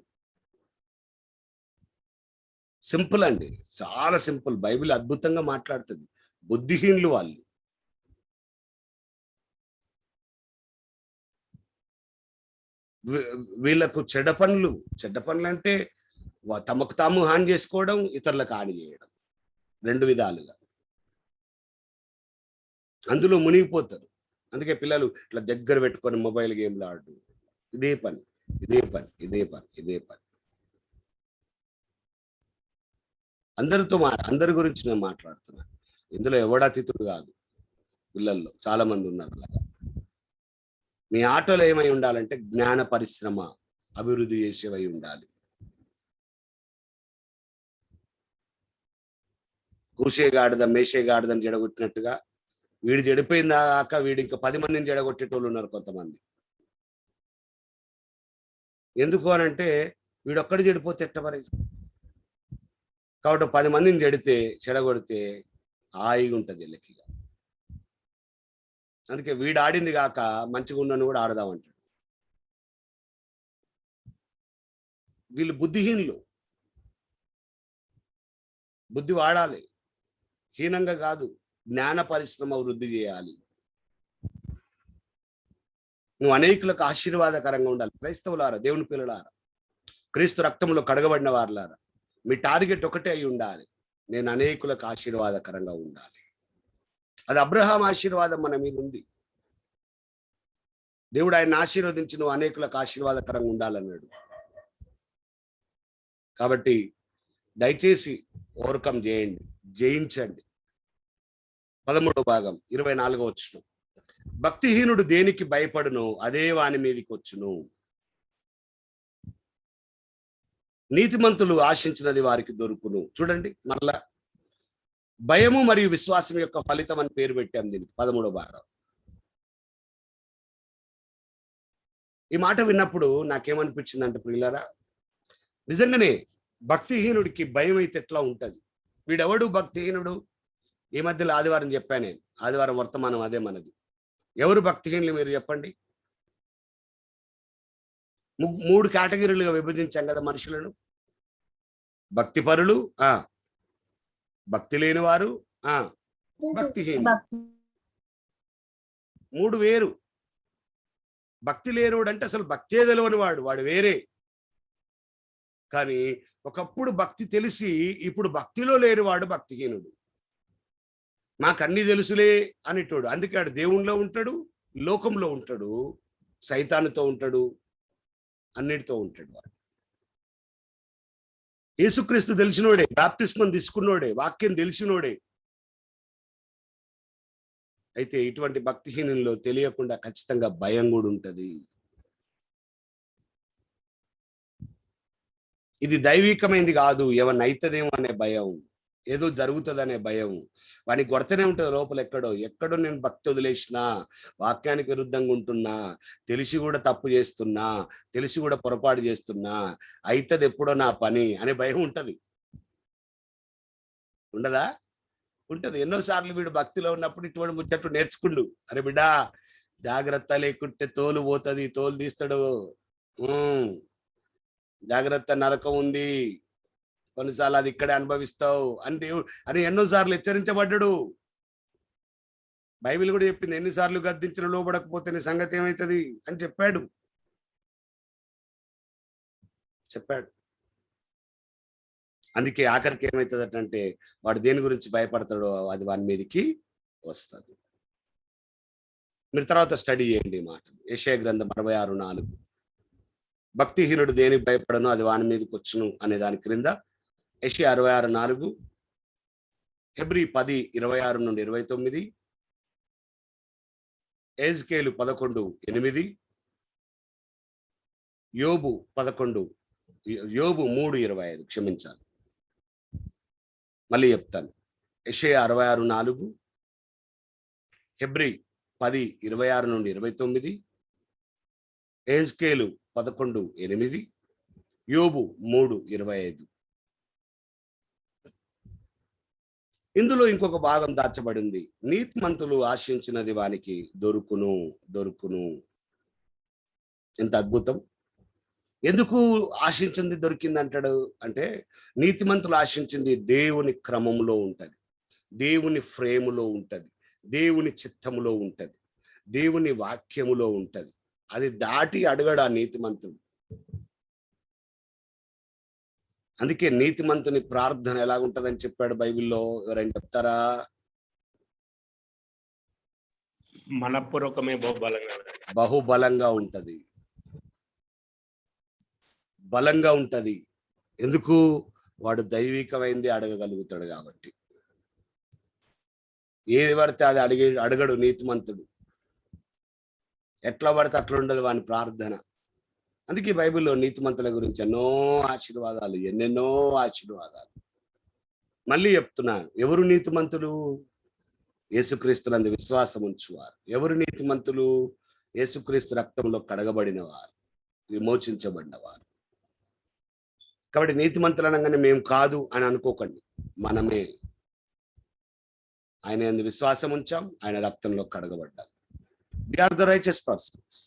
A: సింపుల్ అండి, చాలా సింపుల్. బైబిల్ అద్భుతంగా మాట్లాడుతుంది. బుద్ధిహీనులు వాళ్ళు. వీళ్ళకు చెడ్డ పనులు అంటే తమకు తాము హాని చేసుకోవడం, ఇతరులకు హాని చేయడం, రెండు విధాలుగా అందులో మునిగిపోతారు. అందుకే పిల్లలు ఇట్లా దగ్గర పెట్టుకొని మొబైల్ గేమ్లు ఆడు. ఇదే పని. అందరి గురించి నేను మాట్లాడుతున్నా. ఇందులో ఎవడతిథుడు కాదు. పిల్లల్లో చాలా మంది ఉన్నారు అలాగా. మీ ఆటలో ఏమై ఉండాలంటే జ్ఞాన పరిశ్రమ అభివృద్ధి చేసేవై ఉండాలి. కూసేగాడిద మేషేగాడిదని జడగొట్టినట్టుగా వీడు చెడిపోయిందాక వీడు ఇంకా 10 మందిని జడగొట్టేటోళ్ళు ఉన్నారు కొంతమంది. ఎందుకు అనంటే వీడొక్కడి చెడిపోతే ఎట్ట మరి. కాబట్టి 10 మందిని చెడగొడితే హాయిగా ఉంటుంది లెక్కగా. అందుకే వీడు ఆడింది కాక మంచిగా ఉన్నను కూడా ఆడదామంటాడు. వీళ్ళు బుద్ధిహీనులు. బుద్ధి వాడాలి, హీనంగా కాదు. జ్ఞాన పరిశ్రమ వృద్ధి చేయాలి. నువ్వు అనేకులకు ఆశీర్వాదకరంగా ఉండాలి. క్రైస్తవులారా, దేవుని పిల్లలారా, క్రీస్తు రక్తంలో కడగబడిన వారులారా, మీ టార్గెట్ ఒకటే అయి ఉండాలి. నేను అనేకులకు ఆశీర్వాదకరంగా ఉండాలి. అది అబ్రహాం ఆశీర్వాదం మన మీద ఉంది. దేవుడు ఆయన ఆశీర్వదించి నువ్వు అనేకులకు ఆశీర్వాదకరంగా ఉండాలన్నాడు. కాబట్టి దయచేసి ఓవర్కమ్ చేయండి, జయించండి. 13వ భాగం 24వ వచనం. భక్తిహీనుడు దేనికి భయపడును అదే వాని మీదకి వచ్చును. నీతిమంతులు ఆశించినది వారికి దొరుకును. చూడండి, మళ్ళా భయము మరియు విశ్వాసం యొక్క ఫలితం అని పేరు పెట్టాం దీనికి 13వ భాగం. ఈ మాట విన్నప్పుడు నాకేమనిపించిందంటే, ప్రియులారా, నిజంగానే భక్తిహీనుడికి భయం అయితే ఎట్లా ఉంటది. వీడెవడు భక్తిహీనుడు? ఈ మధ్యలో ఆదివారం చెప్పాను నేను. ఆదివారం వర్తమానం అదే మనది. ఎవరు భక్తిహీనులు మీరు చెప్పండి. 3 కేటగిరీలుగా విభజించాం కదా మనుషులను. భక్తిపరులు, భక్తి లేని వారు, భక్తిహీనులు. 3 వేరు. భక్తి లేనివాడు అంటే అసలు భక్తే తెలియని వాడు వేరే. కానీ ఒకప్పుడు భక్తి తెలిసి ఇప్పుడు భక్తిలో లేనివాడు భక్తిహీనుడు. మాకన్నీ తెలుసులే అనేటోడు. అందుకే ఆడు దేవునిలో ఉంటాడు, లోకంలో ఉంటాడు, సైతానుతో ఉంటాడు, అన్నిటితో ఉంటాడు. వాడు యేసుక్రీస్తు తెలిసినోడే, బాప్తిస్మం తీసుకున్నోడే, వాక్యం తెలిసినోడే. అయితే ఇటువంటి భక్తిహీనంలో తెలియకుండా ఖచ్చితంగా భయం కూడా ఉంటది. ఇది దైవికమైంది కాదు. ఏమన్నా అవుతుందేమో అనే భయం, ఏదో జరుగుతుందనే భయం. వాడిని కొడతనే ఉంటుంది లోపల. ఎక్కడో నేను భక్తి వదిలేసినా, వాక్యానికి విరుద్ధంగా ఉంటున్నా, తెలిసి కూడా తప్పు చేస్తున్నా, తెలిసి కూడా పొరపాటు చేస్తున్నా, అవుతుంది ఎప్పుడో నా పని అనే భయం ఉంటది. ఉండదా? ఉంటది. ఎన్నోసార్లు వీడు భక్తిలో ఉన్నప్పుడు ఇటువంటి ముచ్చట్లు నేర్చుకుండు. అరే బిడ్డా, జాగ్రత్త, లేకుంటే తోలు పోతుంది, తోలు తీస్తాడు, జాగ్రత్త, నరకం ఉంది, కొన్నిసార్లు అది ఇక్కడే అనుభవిస్తావు అని ఎన్నోసార్లు హెచ్చరించబడ్డాడు. బైబిల్ కూడా చెప్పింది, ఎన్నిసార్లు గద్దించిన లోబడకపోతే నీ సంగతి ఏమవుతుంది అని చెప్పాడు. అందుకే ఆఖరికి ఏమవుతుంది అంటే వాడు దేని గురించి భయపడతాడో అది వాని మీదకి వస్తుంది. మీరు తర్వాత స్టడీ చేయండి ఈ మాట. యెషయా గ్రంథం 66:4. భక్తిహీనుడు దేనికి భయపడను అది వాని మీదకి వచ్చును అనే దాని క్రింద యెషయా 66:4, హెబ్రీ 10:26-29, ఎజ్కేలు 11:8, యోబు 3:25. క్షమించాలి, మళ్ళీ చెప్తాను. యెషయా 66:4, హెబ్రీ 10:26-29, ఎజ్కేలు 11:8, యోబు 3:25. ఇందులో ఇంకొక భాగం దాచబడింది. నీతిమంతులు ఆశించినది వానికి దొరుకును. ఎంత అద్భుతం! ఎందుకు ఆశించింది దొరికింది అంటాడు అంటే, నీతిమంతులు ఆశించింది దేవుని క్రమంలో ఉంటది, దేవుని ఫ్రేములో ఉంటది, దేవుని చిత్తములో ఉంటది, దేవుని వాక్యములో ఉంటది. అది దాటి అడగడు ఆ నీతిమంతుడు. అందుకే నీతిమంతుని ప్రార్థన ఎలాగుంటదని చెప్పాడు బైబిల్లో. ఎవరైనా చెప్తారా?
D: మనపూర్వకమే
A: బహుబలంగా ఉంటది, బలంగా ఉంటది. ఎందుకు? వాడు దైవికమైంది అడగగలుగుతాడు కాబట్టి. ఏది పడితే అది అడగడు నీతిమంతుడు. ఎట్లా పడితే అట్లా ఉండదు వాని ప్రార్థన. అందుకే బైబిల్లో నీతిమంతుల గురించి ఎన్నెన్నో ఆశీర్వాదాలు. మళ్ళీ చెప్తున్నాను, ఎవరు నీతిమంతులు? యేసుక్రీస్తునందు విశ్వాసం ఉంచువారు. ఎవరు నీతిమంతులు? యేసుక్రీస్తు రక్తంలో కడగబడిన వారు, విమోచించబడినవారు. కాబట్టి నీతిమంతులు అనగానే మేము కాదు అని అనుకోకండి, మనమే. ఆయన యందు విశ్వాసం ఉంచాం, ఆయన రక్తంలో కడగబడ్డాం. We are the righteous persons.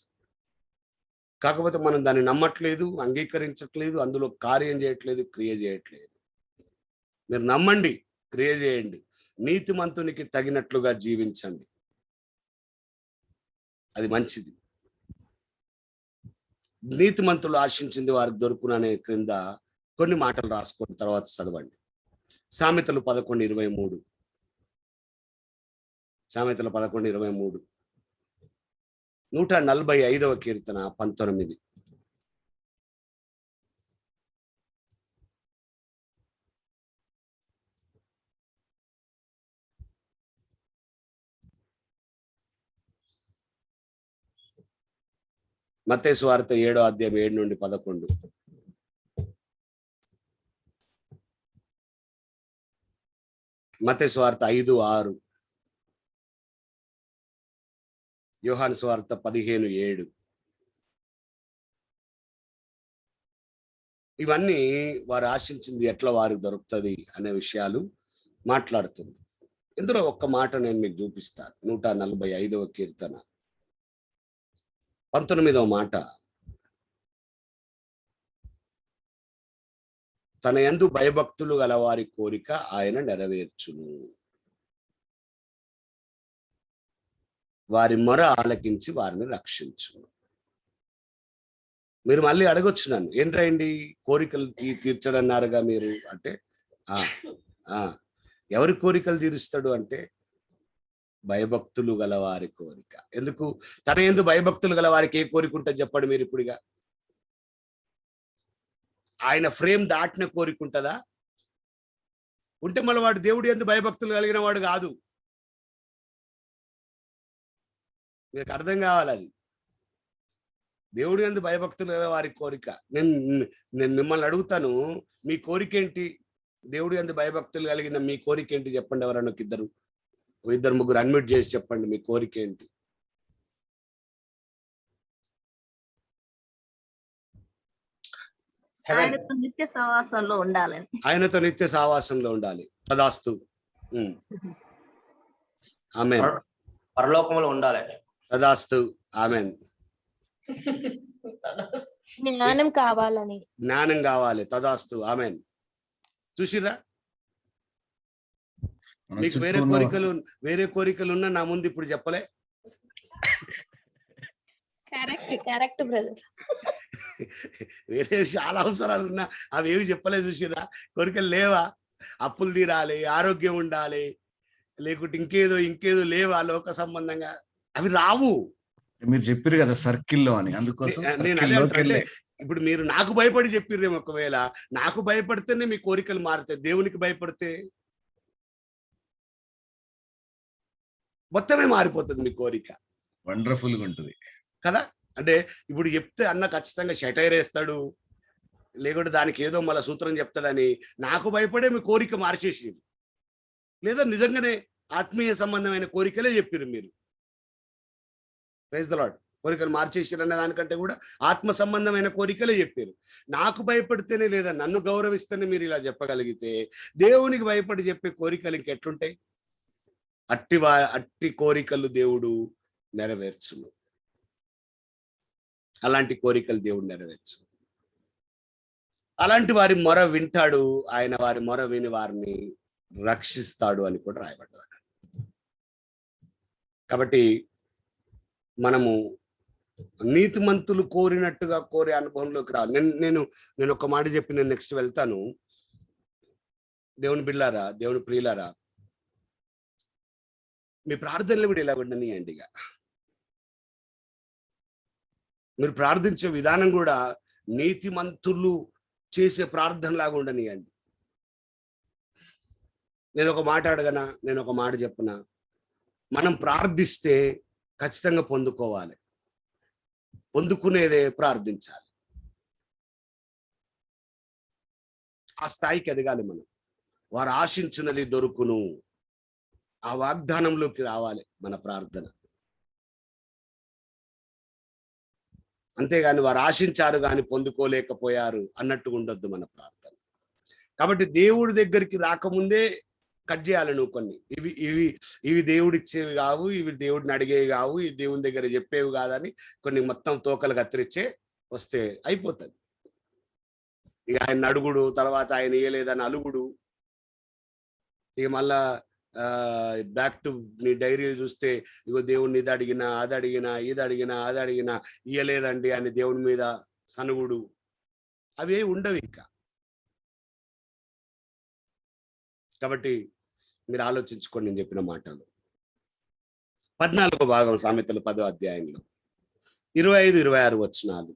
A: కాకపోతే మనం దాన్ని నమ్మట్లేదు, అంగీకరించట్లేదు, అందులో కార్యం చేయట్లేదు, క్రియ చేయట్లేదు. మీరు నమ్మండి, క్రియ చేయండి, నీతిమంతునికి తగినట్లుగా జీవించండి, అది మంచిది. నీతిమంతులు ఆశించింది వారికి దొరుకుననే క్రింద కొన్ని మాటలు రాసుకొని తర్వాత చదవండి. సామెతలు 11:23. సామెతలు 11:23, 145వ కీర్తన 19. మత్తయి సువార్త 7:7-11. మత్తయి సువార్త 5:6, యోహాను సువార్త 15:7. ఇవన్నీ వారు ఆశించింది ఎట్లా వారికి దొరుకుతుంది అనే విషయాలు మాట్లాడుతుంది. ఇందులో ఒక్క మాట నేను మీకు చూపిస్తాను. 145వ కీర్తన 19వ మాట. తన యందు భయభక్తులు గల వారి కోరిక ఆయన నెరవేర్చును, వారి మొర ఆలకించి వారిని రక్షించును. మీరు మళ్ళీ అడగొచ్చు నన్ను, ఏంటండి కోరికలు తీర్చడన్నారుగా మీరు అంటే, ఎవరి కోరికలు తీరుస్తాడు అంటే భయభక్తులు గల వారి కోరిక. ఎందుకు? తన యందు భయభక్తులు గల వారికి ఏ కోరిక ఉంటుంది చెప్పండి మీరు ఇప్పుడుగా? ఆయన ఫ్రేమ్ దాటిన కోరిక ఉంటుందా? ఉంటే మళ్ళీ వాడు దేవుడి యందు భయభక్తులు కలిగిన వాడు కాదు. మీకు అర్థం కావాలి అది. దేవుడి యందు భయభక్తులు గల వారి కోరిక. నేను మిమ్మల్ని అడుగుతాను, మీ కోరిక ఏంటి? దేవుడి యందు భయభక్తులు కలిగిన మీ కోరిక ఏంటి చెప్పండి. ఎవరన్నా ఇద్దరు ముగ్గురు అన్మ్యూట్ చేసి చెప్పండి, మీ కోరిక ఏంటి?
E: ఆయనతో నిత్య సహవాసంలో ఉండాలని.
A: ఆయనతో నిత్య సహవాసంలో ఉండాలి. తదాస్తు. ఆమేన్.
F: పరలోకంలో ఉండాలి.
A: తదాస్తు. ఆమేన్.
G: జ్ఞానం కావాలని.
A: జ్ఞానం కావాలి. తదాస్తు. ఆమేన్. చూసిరా, మీకు వేరే కోరికలు ఉన్నా నా ముందు ఇప్పుడు చెప్పలే.
G: Correct brother.
A: వేరే చాలా అవసరాలు ఉన్నా అవి ఏమి చెప్పలేదు చూసిరా. కోరికలు లేవా? అప్పులు తీరాలి, ఆరోగ్యం ఉండాలి, లేకుంటే ఇంకేదో లేవా లోక సంబంధంగా? అవి రావు.
C: మీరు చెప్పారు కదా సర్కిల్లో అని, అందుకోసం
A: నేను అదే
C: circle లోకి
A: అంటున్నా.
C: వెళ్ళే.
A: ఇప్పుడు మీరు నాకు భయపడి చెప్పిర్రేమో, ఒకవేళ నాకు భయపడితేనే మీ కోరికలు మారుతాయి. దేవునికి భయపడితే మొత్తమే మారిపోతుంది మీ కోరిక
C: వండర్ఫుల్ గా ఉంటుంది
A: కదా. అంటే ఇప్పుడు చెప్తే అన్న ఖచ్చితంగా షటైర్ వేస్తాడు, లేకుంటే దానికి ఏదో మళ్ళీ సూత్రం చెప్తాడని నాకు భయపడే మీ కోరిక మార్చేసి, లేదా నిజంగానే ఆత్మీయ సంబంధమైన కోరికలే చెప్పారు మీరు. Praise the Lord. కోరికలు మార్చేసారు అనే దానికంటే కూడా ఆత్మ సంబంధమైన కోరికలే చెప్పారు. నాకు భయపడితేనే లేదా నన్ను గౌరవిస్తేనే మీరు ఇలా చెప్పగలిగితే, దేవునికి భయపడి చెప్పే కోరికలు ఇంకెట్లుంటాయి? అట్టి కోరికలు దేవుడు నెరవేర్చును. అలాంటి కోరికలు దేవుడు నెరవేర్చు. అలాంటి వారి మొర వింటాడు ఆయన, వారి మొర విని వారిని రక్షిస్తాడు అని కూడా రాయబడ్డది అక్కడ. కాబట్టి మనము నీతిమంతులు కోరినట్టుగా కోరే అనుభవంలోకి రా. నేను ఒక మాట చెప్పి నేను నెక్స్ట్ వెళ్తాను. దేవుని బిడ్డలారా, దేవుని ప్రియులారా, మీ ప్రార్థనలు కూడా ఇలా ఉండనియండి. ఇక మీరు ప్రార్థించే విధానం కూడా నీతిమంతులు చేసే ప్రార్థనలాగా ఉండనియండి. నేను ఒక మాట అడగనా, నేను ఒక మాట చెప్పనా, మనం ప్రార్థిస్తే ఖచ్చితంగా పొందుకోవాలి. పొందుకునేదే ప్రార్థించాలి. ఆ స్థాయికి ఎదగాలి మనం. వారు ఆశించినది దొరుకును, ఆ వాగ్దానంలోకి రావాలి మన ప్రార్థన. అంతేగాని వారు ఆశించారు కానీ పొందుకోలేకపోయారు అన్నట్టుగా ఉండొద్దు మన ప్రార్థన. కాబట్టి దేవుడి దగ్గరికి రాకముందే కట్ చేయాలి నువ్వు కొన్ని. ఇవి దేవుడు ఇచ్చేవి కావు, ఇవి దేవుడిని అడిగేవి కావు, ఇవి దేవుని దగ్గర చెప్పేవి కాదని కొన్ని మొత్తం తోకలు కత్తిరించే వస్తే అయిపోతుంది. ఇక ఆయన అడుగుడు, తర్వాత ఆయన ఇయ్యలేదని అలుగుడు, ఇక మళ్ళా బ్యాక్ టు నీ డైరీ చూస్తే ఇగో దేవుడిని ఇది అడిగినా, అది అడిగినా, అది అడిగినా ఇయ్యలేదండి అని దేవుని మీద సనుగుడు, అవే ఉండవు ఇంకా. కాబట్టి మీరు ఆలోచించుకోండి నేను చెప్పిన మాటలు. 14వ భాగం సామెతలు 10వ అధ్యాయంలో 25-26 వచనాలు.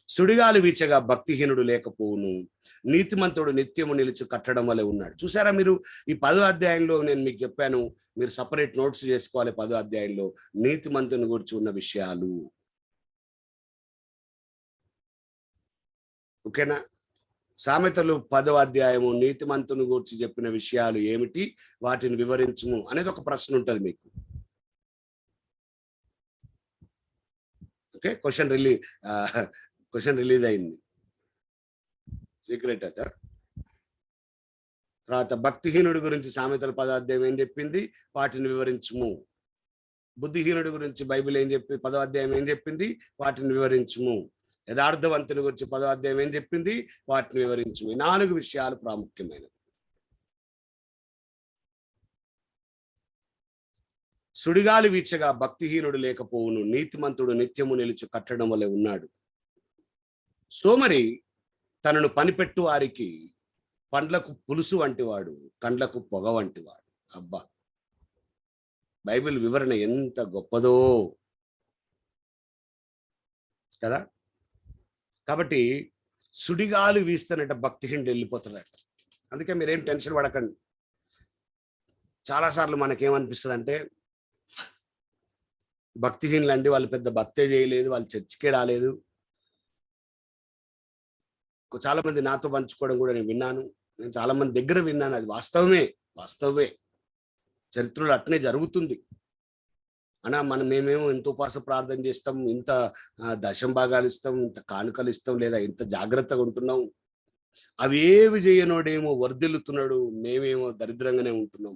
A: సుడిగాలి వీచగా భక్తిహీనుడు లేకపోవును, నీతిమంతుడు నిత్యము నిలిచి కట్టడం వల్ల ఉన్నాడు. చూసారా మీరు? ఈ 10వ అధ్యాయంలో నేను మీకు చెప్పాను, మీరు సపరేట్ నోట్స్ చేసుకోవాలి. 10వ అధ్యాయంలో నీతిమంతుని గురించి ఉన్న విషయాలు. ఓకేనా? సామెతలు 10వ అధ్యాయము నీతిమంతుని గురించి చెప్పిన విషయాలు ఏమిటి, వాటిని వివరించుము అనేది ఒక ప్రశ్న ఉంటుంది మీకు. ఓకే, క్వశ్చన్ రిలీజ్ అయింది, సీక్రెట్ అదా. తర్వాత భక్తిహీనుడి గురించి సామెతల 10వ అధ్యాయం ఏం చెప్పింది, వాటిని వివరించుము. బుద్ధిహీనుడి గురించి బైబిల్ ఏం చెప్పి 10వ అధ్యాయం ఏం చెప్పింది, వాటిని వివరించుము. యథార్థవంతుని గురించి 10వ అధ్యాయం ఏం చెప్పింది, వాటిని వివరించుము. ఈ 4 విషయాలు ప్రాముఖ్యమైనవి. సుడిగాలి వీచగా భక్తిహీనుడు లేకపోవును, నీతిమంతుడు నిత్యము నిలిచి కట్టడం వల్ల ఉన్నాడు. సోమరి తనను పనిపెట్టు వారికి పండ్లకు పులుసు వంటివాడు, కండ్లకు పొగ వంటివాడు. అబ్బా, బైబిల్ వివరణ ఎంత గొప్పదో కదా. కాబట్టి సుడిగాలి వీస్తున్నట్ట భక్తిహీనుడు వెళ్ళిపోతున్నాడట. అందుకే మీరేం టెన్షన్ పడకండి. చాలాసార్లు మనకేమనిపిస్తుంది అంటే, భక్తిహీనులు అండి, వాళ్ళు పెద్ద భక్తే చేయలేదు, వాళ్ళు చర్చికే రాలేదు. చాలా మంది నాతో పంచుకోవడం కూడా నేను విన్నాను, నేను చాలా మంది దగ్గర విన్నాను. అది వాస్తవమే. చరిత్రలో అట్నే జరుగుతుంది. అన్నా మేమేమో ఇంత ఉపవాస ప్రార్థన చేస్తాం, ఇంత దశం భాగాలు ఇస్తాం, ఇంత కానుకలు ఇస్తాం, లేదా ఇంత జాగ్రత్తగా ఉంటున్నాం, అవి ఏవి చేయనోడేమో వర్ధిల్లుతున్నాడు, మేమేమో దరిద్రంగానే ఉంటున్నాం.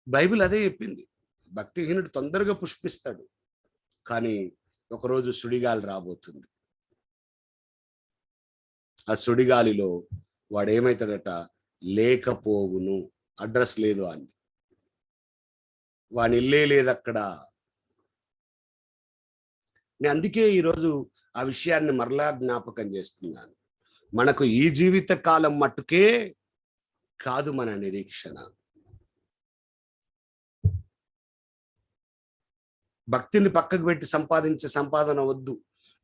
A: బైబిల్ అదే చెప్పింది. భక్తిహీనుడు తొందరగా పుష్పిస్తాడు, కానీ ఒకరోజు సుడిగాలి రాబోతుంది. ఆ సుడిగాలిలో వాడు ఏమవుతాడట, లేకపోవును, అడ్రస్ లేదు అంది, వాని ఇల్లే లేదు అక్కడ, నేను అందుకే ఈరోజు ఆ విషయాన్ని మరలా జ్ఞాపకం చేస్తున్నాను. మనకు ఈ జీవిత కాలం మట్టుకే కాదు మన నిరీక్షణ. భక్తిని పక్కకు పెట్టి సంపాదించే సంపాదన వద్దు,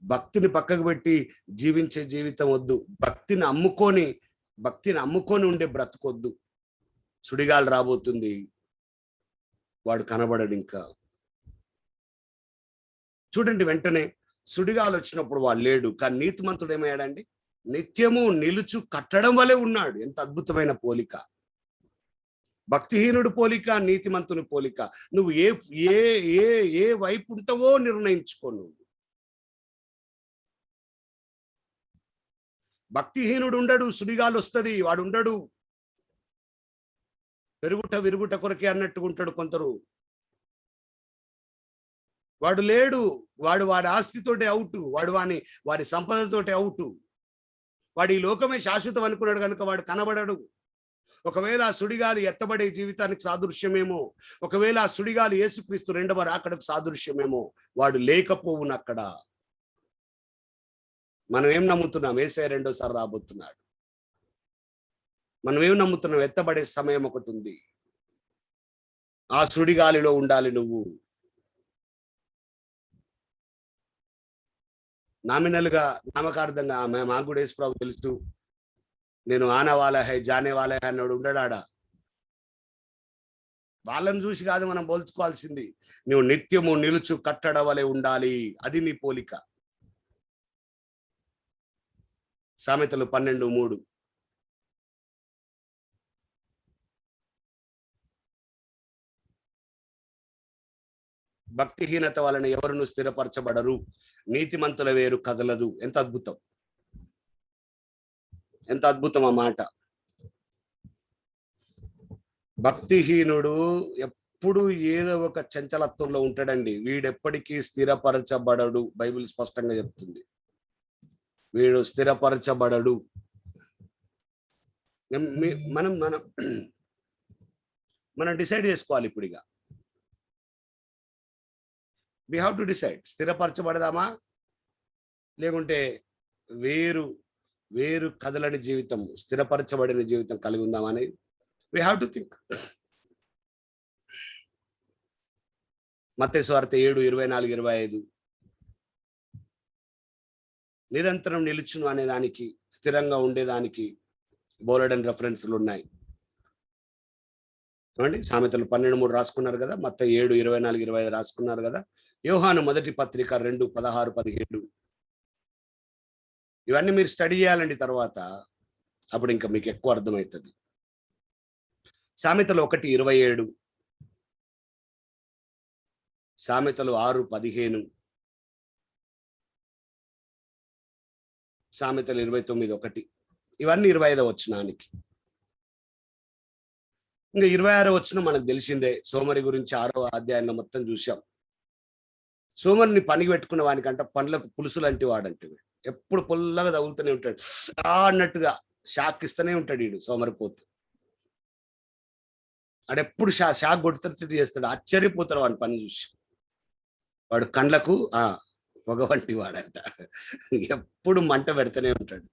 A: భక్తిని పక్కకు పెట్టి జీవించే జీవితం వద్దు, భక్తిని అమ్ముకొని ఉండే బ్రతుకొద్దు. సుడిగాలు రాబోతుంది, వాడు కనబడడు. ఇంకా చూడండి, వెంటనే సుడిగాలు వచ్చినప్పుడు వాడు లేడు, కానీ నీతిమంతుడు ఏమయ్యాడండి? నిత్యము నిలుచు కట్టడం వలె ఉన్నాడు. ఎంత అద్భుతమైన పోలిక! భక్తిహీనుడు పోలిక, నీతిమంతుని పోలిక. నువ్వు ఏ ఏ ఏ ఏ వైపు ఉంటావో నిర్ణయించుకో. నువ్వు భక్తిహీనుడు ఉండడు, సుడిగాలు వస్తుంది, వాడు ఉండడు. పెరుగుట విరుగుట కొరకే అన్నట్టుగా ఉంటాడు కొందరు. వాడు లేడు, వాడి ఆస్తితోటి అవుటు, వాడి సంపదతోటి అవుటు. వాడు ఈ లోకమే శాశ్వతం అనుకున్నాడు కనుక వాడు కనబడడు. ఒకవేళ ఆ సుడిగాలి ఎత్తబడే జీవితానికి సాదృశ్యమేమో, ఒకవేళ ఆ సుడిగాలి యేసుక్రీస్తు రెండవ రాకడకు సాదృశ్యమేమో, వాడు లేకపోవును అక్కడ. మనం ఏం నమ్ముతున్నాం? యేసయ్య రెండోసారి రాబోతున్నాడు. మనం ఏం నమ్ముతున్నాం? ఎత్తబడే సమయం ఒకటి ఉంది. ఆ సుడిగాలిలో ఉండాలి నువ్వు. నామినల్గా, నామకార్థంగా మాకు కూడా యేసు ప్రభు తెలుసు, నేను ఆనే వాలా హై జానే వాలా హై అన్నాడు. ఉండడాడా? వాళ్ళని చూసి కాదు మనం పోల్చుకోవాల్సింది. నువ్వు నిత్యము నిలుచు కట్టడ వలె ఉండాలి. అది నీ పోలిక. సామెతలు 12:3. భక్తిహీనత వలన ఎవరును స్థిరపరచబడరు, నీతిమంతుల వేరు కదలదు. ఎంత అద్భుతం! ఎంత అద్భుతం ఆ మాట! భక్తిహీనుడు ఎప్పుడు ఏదో ఒక చంచలత్వంలో ఉంటాడండి. వీడెప్పటికీ స్థిరపరచబడడు. బైబిల్ స్పష్టంగా చెప్తుంది, వీడు స్థిరపరచబడడు. మనం డిసైడ్ చేసుకోవాలి ఇప్పుడు. ఇక we have to decide. స్థిరపరచబడదామా, లేకుంటే వేరు కదలని జీవితం, స్థిరపరచబడిన జీవితం కలిగి ఉందామా అనేది we have to think. మత్తయి సువార్త 7:24-25. నిరంతరం నిలుచును అనే దానికి, స్థిరంగా ఉండేదానికి బోలెడని రెఫరెన్స్లు ఉన్నాయి. చూడండి, సామెతలు 12:3 రాసుకున్నారు కదా, మత్తయి 7:24-25 రాసుకున్నారు కదా, యోహాను మొదటి పత్రిక 2:16-17. ఇవన్నీ మీరు స్టడీ చేయాలండి తర్వాత, అప్పుడు ఇంకా మీకు ఎక్కువ అర్థమవుతుంది. సామెతలు 1:27, సామెతలు 6:15, సామెతలు 29:1. ఇవన్నీ 25వ వచనానికి. ఇంకా 26వ వచనం మనకు తెలిసిందే. సోమరి గురించి 6వ అధ్యాయంలో మొత్తం చూసాం. సోమరిని పనికి పెట్టుకున్న వానికంట పండ్లకు పులుసు లాంటి వాడంటే, ఎప్పుడు పొల్లగా తగులుతూనే ఉంటాడు, అన్నట్టుగా షాక్ ఇస్తూనే ఉంటాడు వీడు సోమరిపోతు. ఆడెప్పుడు షాక్ కొడుతూ చేస్తాడు. ఆశ్చర్యపోతారు వాని పని చూసి. వాడు కండ్లకు పొగ వంటి వాడంట, ఎప్పుడు మంట పెడుతూనే ఉంటాడు.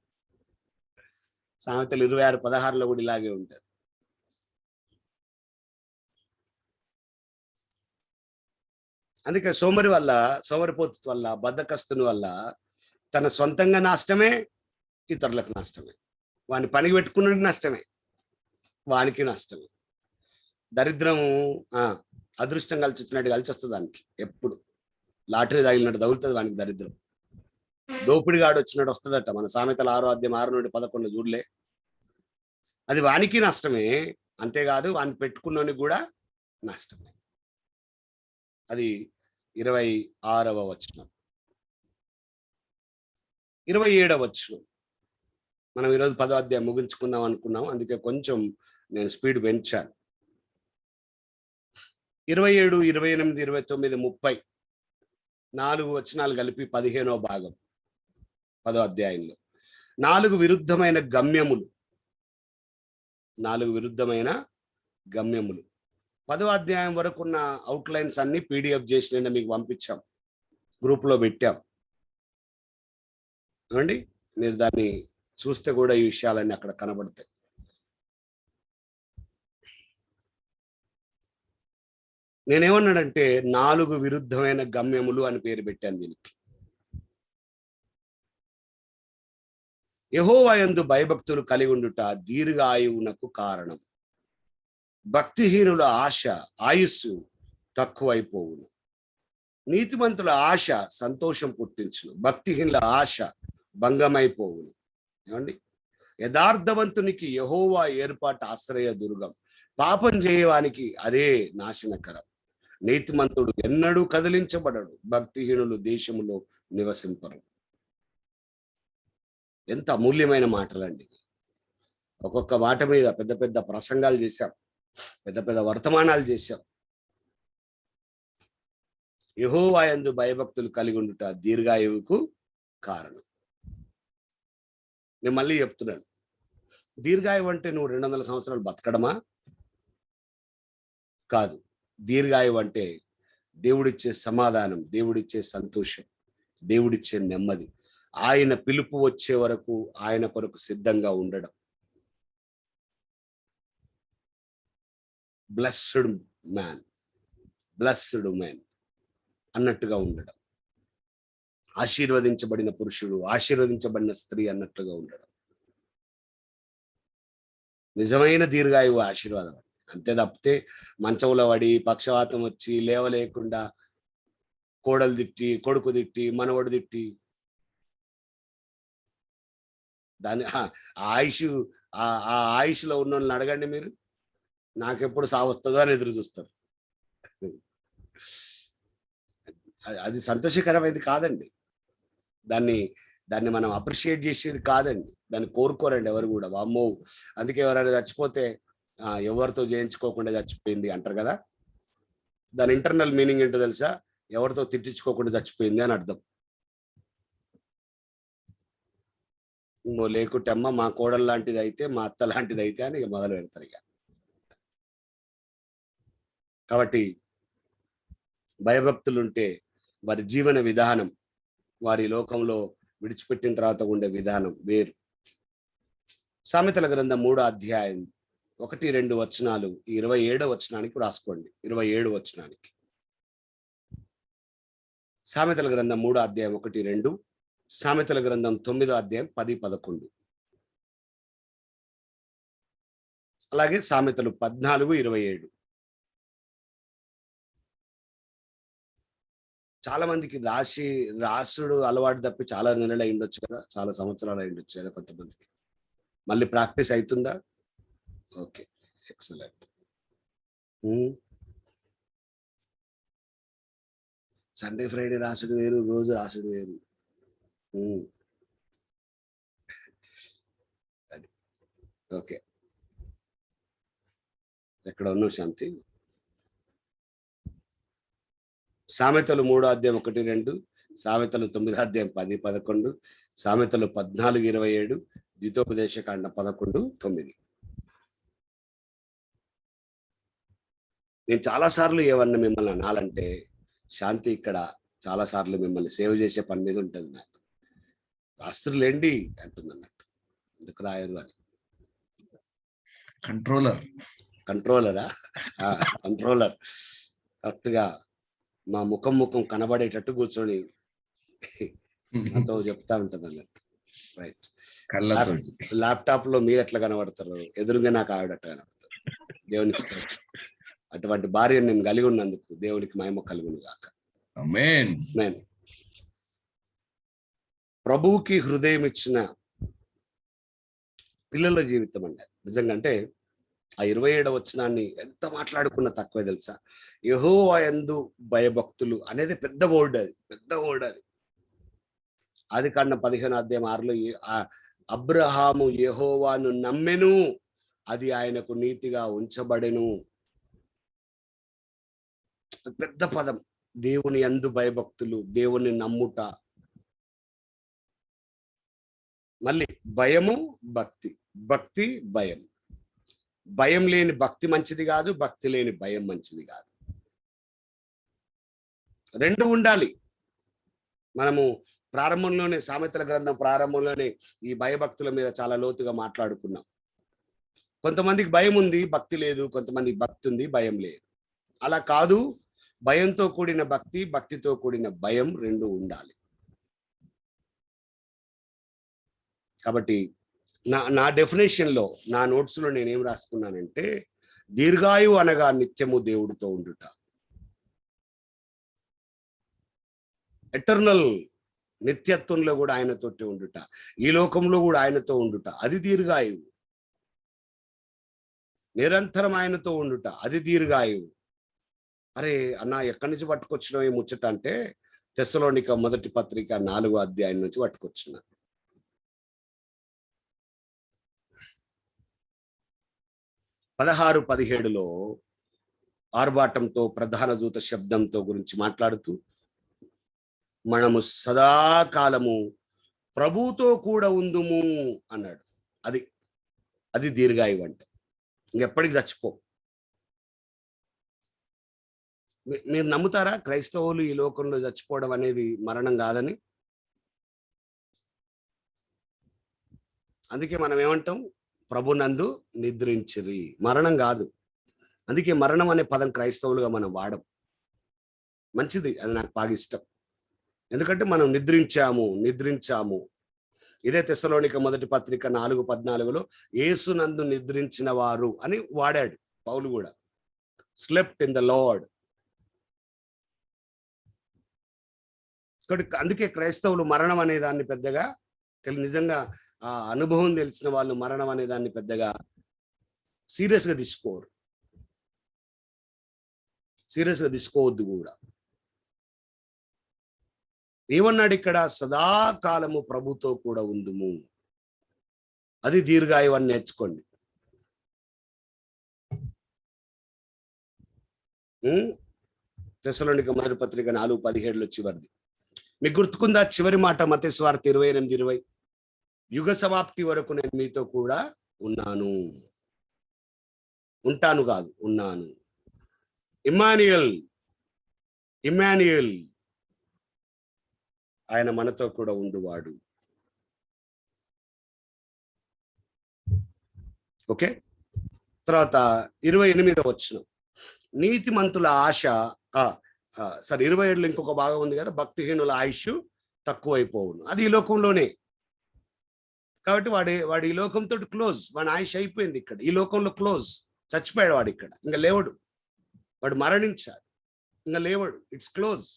A: సామెతలు 26:16 కూడా ఇలాగే ఉంటుంది. అందుకే సోమరిపోతు వల్ల, బద్ధకస్తుని వల్ల తన సొంతంగా నష్టమే, ఇతరులకు నష్టమే. వాని పనికి పెట్టుకున్నది నష్టమే, వానికి నష్టమే. దరిద్రము అదృష్టం కలిసి వచ్చినట్టు కలిసి వస్తుంది దానికి. ఎప్పుడు లాటరీ తగిలినట్టు తగులుతుంది వానికి దరిద్రం. దోపిడిగాడు వచ్చినట్టు వస్తుందట. మన సామెతల 6వ అధ్యాయం 6-11 చూడలే. అది వానికి నష్టమే, అంతేకాదు వాని పెట్టుకున్నోనికి కూడా నష్టమే. అది 26వ వచనం. 27వ వచనం. మనం ఈరోజు 10వ అధ్యాయం ముగించుకుందాం అనుకున్నాం, అందుకే కొంచెం నేను స్పీడ్ పెంచాను. 27, 28, 29, 30 4 వచనాలు కలిపి 15వ భాగం 10వ అధ్యాయంలో. 4 విరుద్ధమైన గమ్యములు. 4 విరుద్ధమైన గమ్యములు. 10వ అధ్యాయం వరకు ఉన్న అవుట్లైన్స్ అన్ని PDF చేసి నిన్న మీకు పంపించాం. గ్రూప్లో పెట్టాం. ఏమండి, మీరు దాన్ని చూస్తే కూడా ఈ విషయాలన్నీ అక్కడ కనబడతాయి. నేనేమన్నాడంటే 4 విరుద్ధమైన గమ్యములు అని పేరు పెట్టాను దీనికి. యెహోవా యందు భయభక్తులు కలిగి ఉండుట దీర్ఘాయువునకు కారణం. భక్తిహీనుల ఆయుస్సు తక్కువైపోవును. నీతిమంతుల ఆశ సంతోషం పుట్టించును, భక్తిహీనుల ఆశ భంగమైపోవును. ఏమండి, యథార్థవంతునికి యెహోవా ఏర్పాటు ఆశ్రయ దుర్గం, పాపం చేయవానికి అదే నాశనకరం. నీతిమంతుడు ఎన్నడూ కదిలించబడడు, భక్తిహీనులు దేశములో నివసింపరు. ఎంత అమూల్యమైన మాటలండి. ఒక్కొక్క మాట మీద పెద్ద పెద్ద ప్రసంగాలు చేశాం, పెద్ద పెద్ద వర్తమానాలు చేశాం. యెహోవా యందు భయభక్తులు కలిగి ఉండుట దీర్ఘాయువుకు కారణం. నేను మళ్ళీ చెప్తున్నాను, దీర్ఘాయువు అంటే నువ్వు 200 సంవత్సరాలు బతకడమా? కాదు. దీర్ఘాయువు అంటే దేవుడిచ్చే సమాధానం, దేవుడిచ్చే సంతోషం, దేవుడిచ్చే నెమ్మది, ఆయన పిలుపు వచ్చే వరకు ఆయన కొరకు సిద్ధంగా ఉండడం. బ్లెస్డ్ మ్యాన్, బ్లెస్డ్ మ్యాన్ అన్నట్టుగా ఉండడం. ఆశీర్వదించబడిన పురుషుడు, ఆశీర్వదించబడిన స్త్రీ అన్నట్టుగా ఉండడం. నిజమైన దీర్ఘాయువు ఆశీర్వాదం. అంతే తప్పితే మంచంలో పడి పక్షవాతం వచ్చి లేవలేకుండా కోడలు తిట్టి, కొడుకు తిట్టి, మనవడు తిట్టి, దాని ఆ ఆయుష్లో ఉన్న వాళ్ళని అడగండి మీరు, నాకెప్పుడు సావస్తుందో అని ఎదురు చూస్తారు. అది సంతోషకరమైనది కాదండి. దాన్ని మనం అప్రిషియేట్ చేసేది కాదండి. దాన్ని కోరుకోరండి ఎవరు కూడా. వామ్మో, అందుకే ఎవరైనా చచ్చిపోతే ఎవరితో చేయించుకోకుండా చచ్చిపోయింది అంటారు కదా. దాని ఇంటర్నల్ మీనింగ్ ఏంటో తెలుసా? ఎవరితో తిట్టించుకోకుండా చచ్చిపోయింది అని అర్థం. లేకుంటే అమ్మ మా కోడలు లాంటిది అయితే, మా అత్త లాంటిది అయితే అని మొదలు పెడతారు ఇక. కాబట్టి భయభక్తులుంటే వారి జీవన విధానం, వారి లోకంలో విడిచిపెట్టిన తర్వాత ఉండే విధానం వేరు. సామెతల గ్రంథం 3వ అధ్యాయం 1-2 వచనాలు 27వ వచనానికి రాసుకోండి. 27వ వచనానికి సామెతల గ్రంథం 3వ అధ్యాయం 1-2, సామెతల గ్రంథం 9వ అధ్యాయం 10-11, అలాగే సామెతలు 14-27. చాలా మందికి రాసుడు అలవాటు తప్పి చాలా నెలలు అయి ఉండొచ్చు కదా, చాలా సంవత్సరాలు అయి ఉండొచ్చు కదా కొంతమందికి. మళ్ళీ ప్రాక్టీస్ అవుతుందా? Okay, excellent. సండే ఫ్రైడే రాసుడు వేరు, రోజు రాసుడు వేరు. అది ఓకే. ఎక్కడ ఉన్నావు శాంతి? సామెతలు 3వ అధ్యాయం 1-2, సామెతలు 9వ అధ్యాయం 10-11, సామెతలు 14-27, ద్వితోపదేశకాండ 11-9. నేను చాలాసార్లు ఏమన్నా మిమ్మల్ని అనాలంటే, శాంతి ఇక్కడ చాలాసార్లు మిమ్మల్ని సేవ్ చేసే పని మీద ఉంటుంది. నాకు రాస్తులేండి అంటుంది అన్నట్టు. ఎందుకు రాయరు అని. కంట్రోలరా? కంట్రోలర్ కరెక్ట్గా మా ముఖం కనబడేటట్టు కూర్చొని నాతో చెప్తా ఉంటుంది అన్నట్టు. రైట్. ల్యాప్టాప్ లో మీరు ఎట్లా కనబడతారు, ఎదురుగా నాకు ఆవిడట్టు కనబడతారు. దేవునికి అటువంటి భార్యను నేను కలిగి ఉన్నందుకు దేవునికి మహిమ కలుగును గాక.
C: ఆమేన్.
A: ప్రభువుకి హృదయం ఇచ్చిన పిల్లల జీవితం అండి నిజంగా. అంటే ఆ 27వ వచనాన్ని ఎంత మాట్లాడుకున్నా తక్కువే తెలుసా. యెహోవా యందు భయభక్తులు అనేది పెద్ద వర్డ్, అది పెద్ద వర్డ్. అది ఆదికాండం 15వ అధ్యాయం 6లో అబ్రహాము యెహోవాను నమ్మెను, అది ఆయనకు నీతిగా ఉంచబడెను. పెద్ద పదం. దేవుని యందు భయభక్తులు, దేవుని నమ్ముట. మళ్ళీ భయము, భక్తి, భక్తి, భయం. భయం లేని భక్తి మంచిది కాదు, భక్తి లేని భయం మంచిది కాదు. రెండు ఉండాలి. మనము ప్రారంభంలోనే సామెతల గ్రంథం ప్రారంభంలోనే ఈ భయభక్తుల మీద చాలా లోతుగా మాట్లాడుకున్నాం. కొంతమందికి భయం ఉంది, భక్తి లేదు. కొంతమందికి భక్తి ఉంది, భయం లేదు. అలా కాదు, భయంతో కూడిన భక్తి, భక్తితో కూడిన భయం రెండు ఉండాలి. కాబట్టి నా డెఫినేషన్లో, నా నోట్స్లో నేనేం రాసుకున్నానంటే, దీర్ఘాయువు అనగా నిత్యము దేవుడితో ఉండుట, ఎటర్నల్ నిత్యత్వంలో కూడా ఆయనతోటి ఉండుట, ఈ లోకంలో కూడా ఆయనతో ఉండుట, అది దీర్ఘాయువు. నిరంతరం ఆయనతో ఉండుట, అది దీర్ఘాయువు. అరే అన్న, ఎక్కడి నుంచి పట్టుకొచ్చినావు ఈ ముచ్చట అంటే, తెస్సలోనిక మొదటి పత్రిక 4వ అధ్యాయం నుంచి పట్టుకొచ్చిన. పదహారు 17లో ఆర్భాటంతో, ప్రధాన దూత శబ్దంతో గురించి మాట్లాడుతూ, మనము సదాకాలము ప్రభుతో కూడా ఉందుము అన్నాడు. అది దీర్ఘాయువు అంటే. ఇంకెప్పటికి చచ్చిపో. మీరు నమ్ముతారా క్రైస్తవులు ఈ లోకంలో చచ్చిపోవడం అనేది మరణం కాదని? అందుకే మనం ఏమంటాం, ప్రభునందు నిద్రించిరి, మరణం కాదు. అందుకే మరణం అనే పదం క్రైస్తవులుగా మనం వాడం. మంచిది, అది నాకు బాగా ఇష్టం. ఎందుకంటే మనం నిద్రించాము. ఇదే తెస్సలోనిక మొదటి పత్రిక 4:14లో యేసునందు నిద్రించిన వారు అని వాడాడు పౌలు కూడా. Slept in the lord. అందుకే క్రైస్తవులు మరణం అనే దాన్ని పెద్దగా నిజంగా ఆ అనుభవం తెలిసిన వాళ్ళు మరణం అనే దాన్ని పెద్దగా సీరియస్గా తీసుకోరు, సీరియస్గా తీసుకోవద్దు కూడా. ఏమన్నాడు ఇక్కడ? సదాకాలము ప్రభుతో కూడా ఉందుము, అది దీర్ఘాయువు అని నేర్చుకోండి. తెస్సలోనిక మొదటి పత్రిక 4:17 చివరిది. మీకు గుర్తుకుందా చివరి మాట? మత్తయి సువార్త 28:20, యుగ సమాప్తి వరకు నేను మీతో కూడా ఉంటాను కాదు, ఉన్నాను. ఇమ్మాన్యుయల్, ఆయన మనతో కూడా ఉండువాడు. ఓకే. తర్వాత 28వ వచనం, నీతిమంతుల ఆశ 27లో ఇంకొక భాగం ఉంది కదా, భక్తిహీనుల ఆయుష్ తక్కువైపోవును. అది ఈ లోకంలోనే. కాబట్టి వాడు ఈ లోకంతో క్లోజ్, వాడి ఆయుష్ అయిపోయింది ఇక్కడ, ఈ లోకంలో క్లోజ్. చచ్చిపోయాడు వాడు, ఇక్కడ ఇంకా లేవడు. వాడు మరణించాడు, ఇంకా లేవడు, ఇట్స్ క్లోజ్.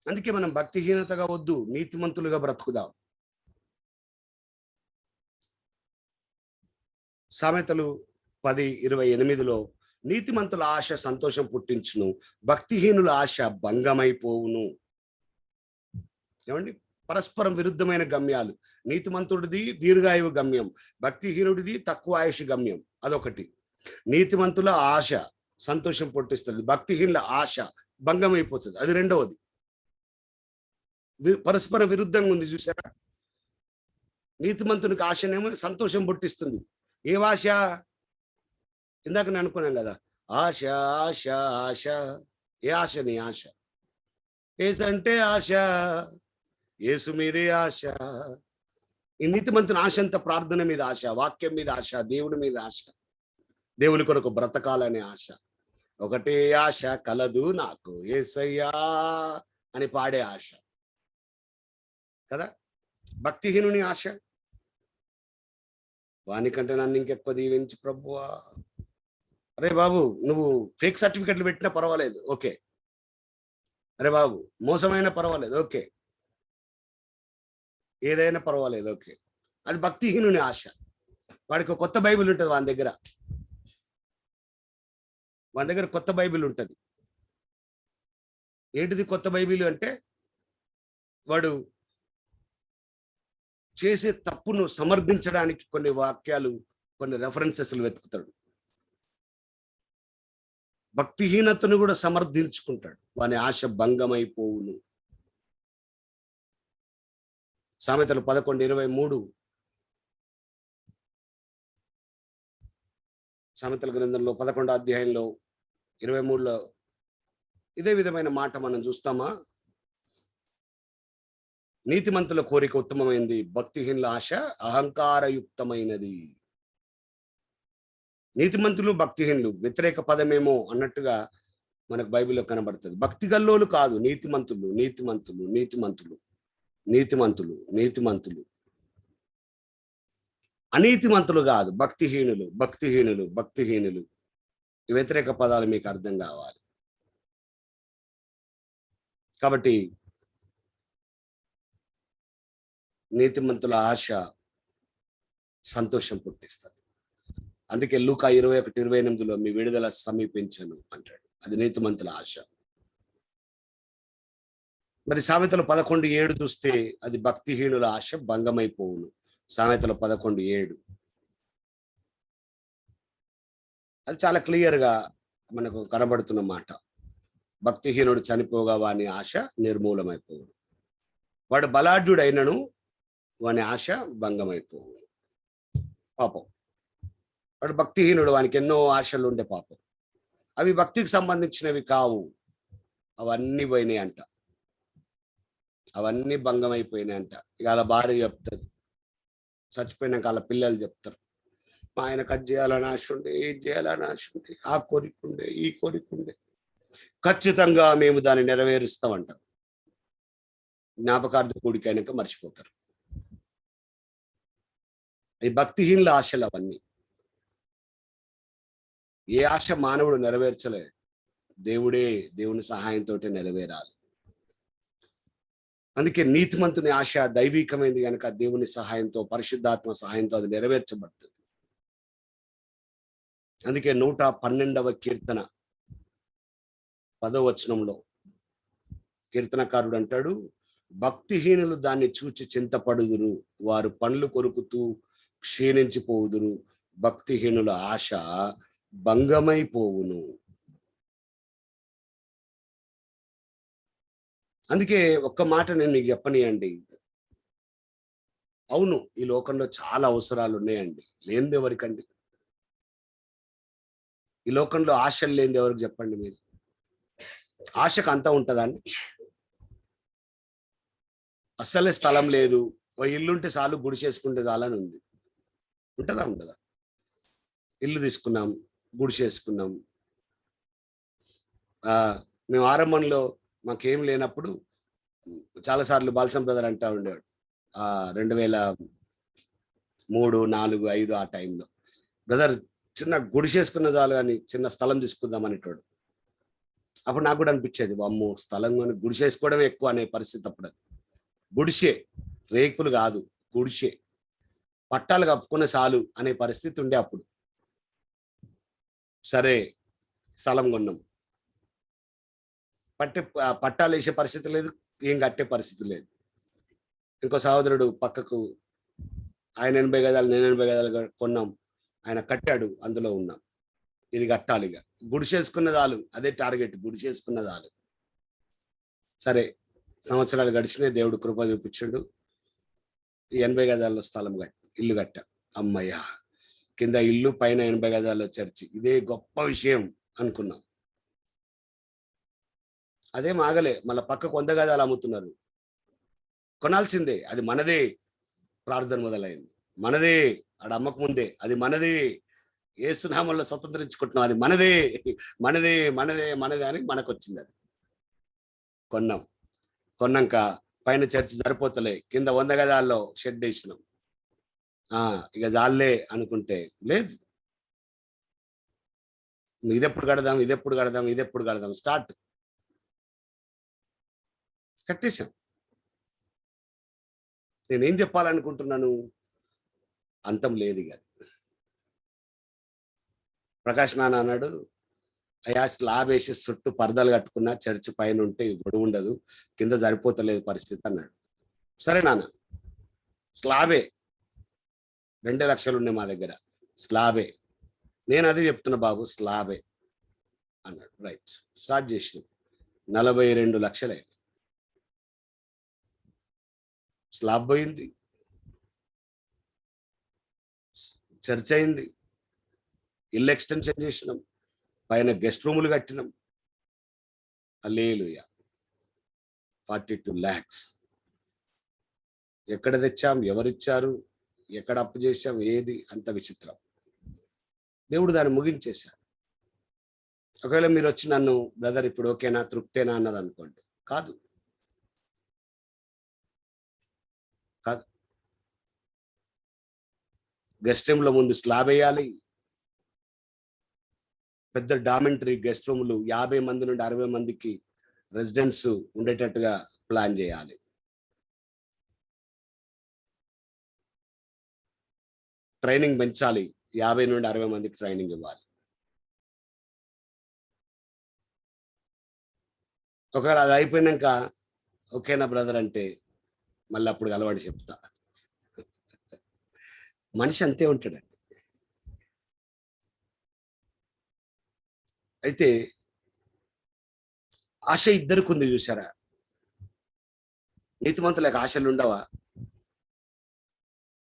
A: అందుకే మనం భక్తిహీనతగా వద్దు, నీతిమంతులుగా బ్రతుకుదాం. సామెతలు 10:28లో నీతిమంతుల ఆశ సంతోషం పుట్టించును, భక్తిహీనుల ఆశ భంగమైపోవును. ఏమండి? పరస్పరం విరుద్ధమైన గమ్యాలు. నీతిమంతుడిది దీర్ఘాయువు గమ్యం, భక్తిహీనుడిది తక్కువ ఆయుష్ గమ్యం. అదొకటి. నీతిమంతుల ఆశ సంతోషం పుట్టిస్తుంది, భక్తిహీనుల ఆశ భంగమైపోతుంది. అది రెండవది. పరస్పర విరుద్ధంగా ఉంది, చూసారా? నీతిమంతునికి ఆశనేమో సంతోషం పుట్టిస్తుంది. ఏ ఆశ? ఇందాక నేను అనుకున్నాం కదా, ఆశ ఆశ ఆశ. ఏ ఆశ? నీ ఆశ. ఏసు అంటే ఆశ, యేసు మీదే ఆశ. ఈ నీతిమంతుని ఆశ అంతా ప్రార్థన మీద ఆశ, వాక్యం మీద ఆశ, దేవుడి మీద ఆశ, దేవుని కొరకు బ్రతకాలనే ఆశ. ఒకటే ఆశ కలదు నాకు, యేసయ్యా అని పాడే ఆశ కదా. భక్తిహీనుని ఆశ, వానికంటే నన్ను ఇంకెక్కువ దీవించి ప్రభువా. అరే బాబు, నువ్వు ఫేక్ సర్టిఫికెట్లు పెట్టినా పర్వాలేదు, ఓకే. అరే బాబు, మోసమైనా పర్వాలేదు, ఓకే. ఏదైనా పర్వాలేదు, ఓకే. అది భక్తిహీనుని ఆశ. వాడికి కొత్త బైబిల్ ఉంటుంది వాని దగ్గర కొత్త బైబిల్ ఉంటుంది. ఏంటిది కొత్త బైబిల్ అంటే? వాడు చేసే తప్పును సమర్థించడానికి కొన్ని వాక్యాలు, కొన్ని రెఫరెన్సెస్లు వెతుకుతాడు. భక్తిహీనతను కూడా సమర్థించుకుంటాడు, వాని ఆశ భంగమైపోవును. సామెతలు 11:23, సామెతల గ్రంథంలో 11వ అధ్యాయంలో 23లో ఇదే విధమైన మాట మనం చూస్తామా? నీతిమంతుల కోరిక ఉత్తమమైనది, భక్తిహీనుల ఆశ అహంకారయుక్తమైనది. నీతిమంతులు భక్తిహీనులు వ్యతిరేక పదమేమో అన్నట్టుగా మనకు బైబిల్లో కనబడుతుంది. భక్తి గల్లోలు కాదు, నీతిమంతులు నీతిమంతులు నీతిమంతులు నీతిమంతులు నీతిమంతులు, అనీతిమంతులు కాదు, భక్తిహీనులు భక్తిహీనులు భక్తిహీనులు. ఈ వ్యతిరేక పదాలు మీకు అర్థం కావాలి. కాబట్టి నీతిమంతుల ఆశ సంతోషం పుట్టిస్తుంది. అందుకే లూకా 21:28 మీ విడుదల సమీపించను అంటాడు. అది నీతిమంతుల ఆశ. మరి సామెతలు 11:7 చూస్తే అది భక్తిహీనుల ఆశ భంగమైపోవును. సామెతలు 11:7 అది చాలా క్లియర్గా మనకు కనబడుతున్న మాట. భక్తిహీనుడు చనిపోగా వాని ఆశ నిర్మూలమైపోవును. వాడు బలాఢ్యుడైనను వాని ఆశ భంగమైపోవును. పాపం వాడు భక్తిహీనుడు, వానికి ఎన్నో ఆశలు ఉండే పాపం. అవి భక్తికి సంబంధించినవి కావు. అవన్నీ పోయినాయి అంట, అవన్నీ భంగం అయిపోయినాయి అంట. ఇక వాళ్ళ భార్య చెప్తుంది, చచ్చిపోయినాక వాళ్ళ పిల్లలు చెప్తారు, మా ఆయనకు అది చేయాలని ఆశ ఉండే, ఏది చేయాలని ఆశ ఉండే, ఆ కోరిక ఉండే, ఈ కోరిక ఉండే, ఖచ్చితంగా మేము దాన్ని నెరవేరుస్తామంటారు. జ్ఞాపకార్థ కూడిక అయినాక మర్చిపోతారు. ఈ భక్తిహీనుల ఆశలు అవన్నీ. ఏ ఆశ మానవుడు నెరవేర్చలే, దేవుని సహాయంతో నెరవేరాలి. అందుకే నీతిమంతుని ఆశ దైవికమైంది కనుక దేవుని సహాయంతో, పరిశుద్ధాత్మ సహాయంతో అది నెరవేర్చబడుతుంది. అందుకే 112వ కీర్తన 10వ వచనంలో కీర్తనకారుడు అంటాడు, భక్తిహీనులు దాన్ని చూచి చింతపడుదురు, వారు పండ్లు కొరుకుతూ క్షీణించిపోవుదురు, భక్తిహీనుల ఆశ భంగమైపోవును. అందుకే ఒక్క మాట నేను మీకు చెప్పనియండి. అవును, ఈ లోకంలో చాలా అవసరాలు ఉన్నాయండి. లేనిది ఎవరికండి? ఈ లోకంలో ఆశలు లేనిది ఎవరికి చెప్పండి మీరు? ఆశకు అంతా ఉంటుందా అండి? అస్సలే స్థలం లేదు, ఓ ఇల్లుంటే చాలు, గుడిసేసుకుంటే చాలని ఉంది. ఉంటుందా? ఉంటుందా? ఇల్లు తీసుకున్నాం, గుడిసేసుకున్నాం. మేము ఆరంభంలో మాకేం లేనప్పుడు చాలాసార్లు బాలసం బ్రదర్ అంటా ఉండేవాడు, 2003, 4, 5 ఆ టైంలో, బ్రదర్ చిన్న గుడిసేసుకున్న చాలు కానీ చిన్న స్థలం తీసుకుందాం అనేటోడు. అప్పుడు నాకు కూడా అనిపించేది, అమ్మో స్థలం కానీ గుడిసేసుకోవడమే ఎక్కువ అనే పరిస్థితి. అప్పుడు అది గుడిసే, రేకులు కాదు, గుడిసే, పట్టాలు కప్పుకున్న చాలు అనే పరిస్థితి ఉండే అప్పుడు. సరే స్థలం కొన్నాం, పట్టాలు వేసే పరిస్థితి లేదు, ఏం కట్టే పరిస్థితి లేదు. ఇంకో సహోదరుడు పక్కకు, ఆయన 80 గజాలు, నేను 80 గజాలు కొన్నాం, ఆయన కట్టాడు, అందులో ఉన్నాం. ఇది కట్టాలి, ఇక గుడిసేసుకున్నదాలు, అదే టార్గెట్, గుడిసేసుకున్నదాలు. సరే సంవత్సరాలు గడిచినాయి, దేవుడు కృప చూపించాడు. 80 గజాల్లో స్థలం ఇల్లు కట్టా. అమ్మయ్యా, కింద ఇల్లు, పైన 80 గజాల్లో చర్చి, ఇదే గొప్ప విషయం అనుకున్నాం. అదేం ఆగలే, మళ్ళీ పక్కకు 100 గజాలు అమ్ముతున్నారు. కొనాల్సిందే, అది మనదే. ప్రార్థన మొదలైంది, మనదే. ఆడ అమ్మకు ముందే అది మనదే, యేసునామంలో స్వతంత్రించుకుంటున్నాం, అది మనదే మనదే మనదే మనదే అని మనకు వచ్చింది. అది కొన్నాం. కొన్నాక పైన చర్చి సరిపోతలే, కింద 100 గజాల్లో షెడ్ వేసినాం. ఇక జాలే అనుకుంటే లేదు, ఇదెప్పుడు కడదాం, ఇదెప్పుడు కడదాం, ఇదెప్పుడు కడదాం, స్టార్ట్ కట్టేశాం. నేనేం చెప్పాలనుకుంటున్నాను, అంతం లేదు. ఇక ప్రకాష్ నాన్న అన్నాడు, అయ్యా స్లాబ్ వేసి చుట్టూ పరదాలు కట్టుకున్నా చర్చి పైన ఉంటే గొడవ ఉండదు, కింద సరిపోతలేదు పరిస్థితి అన్నాడు. సరే నాన్న, స్లాబే, 2 లక్షలు ఉన్నాయి మా దగ్గర, స్లాబే. నేను అది చెప్తున్నా బాబు, స్లాబే అన్నాడు. రైట్, స్టార్ట్ చేసినాం. 42 లక్షలే స్లాబ్ పోయింది, చర్చ్ అయింది, ఇల్లు ఎక్స్టెన్షన్ చేసినాం, పైన గెస్ట్ రూములు కట్టినాం. హల్లెలూయా. 42 lakhs. ఎక్కడ తెచ్చాం, ఎవరిచ్చారు, ఎక్కడ అప్పు చేశాం, ఏది అంత విచిత్రం. దేవుడు దాన్ని ముగించేశాడు. ఒకవేళ మీరు వచ్చి నన్ను బ్రదర్ ఇప్పుడు ఓకేనా, తృప్తేనా అన్నారు అనుకోండి, కాదు కాదు. గెస్ట్ రూమ్ లో ముందు స్లాబ్ వేయాలి. పెద్ద డామెంటరీ గెస్ట్ రూమ్లు 50 మంది నుండి 60 మందికి రెసిడెంట్స్ ఉండేటట్టుగా ప్లాన్ చేయాలి. ట్రైనింగ్ పెంచాలి. 50 నుండి 60 మందికి ట్రైనింగ్ ఇవ్వాలి. ఒకవేళ అది అయిపోయినాక ఓకేనా బ్రదర్ అంటే మళ్ళీ అప్పుడు అలవాటు చెప్తా. మనిషి అంతే ఉంటాడండి. అయితే ఆశ ఇద్దరికి ఉంది, చూసారా? నీతిమంతులకు ఆశలు ఉండవా?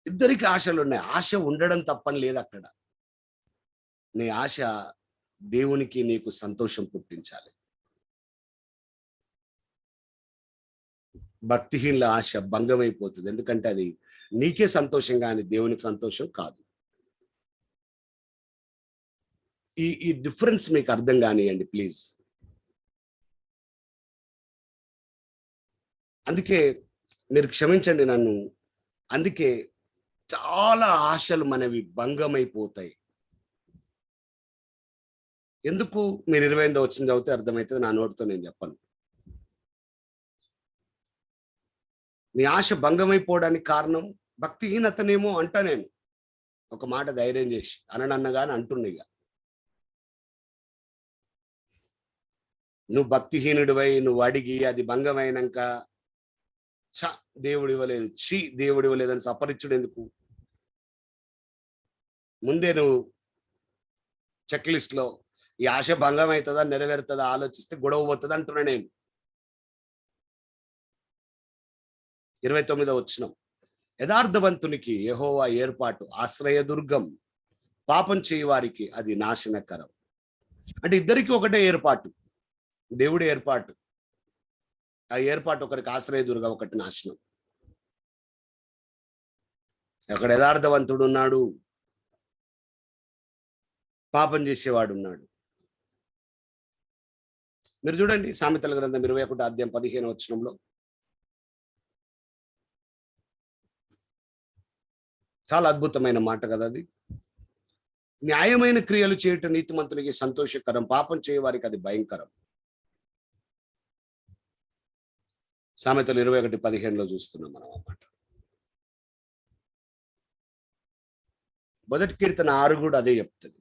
A: ఇద్దరికి ఆశలు ఉన్నాయి. ఆశ ఉండడం తప్పని లేదు అక్కడ. నీ ఆశ దేవునికి నీకు సంతోషం పుట్టించాలి. భక్తిహీనుల ఆశ భంగమైపోతుంది. ఎందుకంటే అది నీకే సంతోషం కానీ దేవునికి సంతోషం కాదు. ఈ డిఫరెన్స్ మీకు అర్థం కానియండి ప్లీజ్. అందుకే మీరు క్షమించండి నన్ను. అందుకే చాలా ఆశలు మనవి భంగమైపోతాయి. ఎందుకు? మీరు 28వ వచనం చదివితే అర్థమవుతుంది. నా నోటితో నేను చెప్పను. నీ ఆశ భంగమైపోవడానికి కారణం భక్తిహీనతనేమో అంటా. నేను ఒక మాట ధైర్యం చేసి అననన్నగాని అంటున్నాయిగా, నువ్వు భక్తిహీనుడివై నువ్వు అడిగి అది భంగమైనాక దేవుడు ఇవ్వలేదు, దేవుడు ఇవ్వలేదని సపరిచ్చుడు ఎందుకు? ముందే నువ్వు చెక్ లిస్ట్ లో ఈ ఆశ భంగం అవుతుందా నెరవేరుతుందా ఆలోచిస్తే గొడవ పోతుంది అంటున్నా నేను. 29వ వచనం, యథార్థవంతునికి యెహోవా ఏర్పాటు ఆశ్రయదుర్గం, పాపం చేయి వారికి అది నాశనకరం. అంటే ఇద్దరికి ఒకటే ఏర్పాటు, దేవుడి ఏర్పాటు. ఆ ఏర్పాటు ఒకరికి ఆశ్రయదుర్గం, ఒకటి నాశనం. అక్కడ యథార్థవంతుడు ఉన్నాడు, పాపం చేసేవాడు ఉన్నాడు. మీరు చూడండి సామెతల గ్రంథం 21వ అధ్యాయం 15వ వచనంలో చాలా అద్భుతమైన మాట కదా అది. న్యాయమైన క్రియలు చేయటం నీతిమంతునికి సంతోషకరం, పాపం చేయవారికి అది భయంకరం. సామెతలు 21:15లో చూస్తున్నాం మనం అన్నమాట. మొదటి కీర్తన 6 కూడా అదే చెప్తుంది.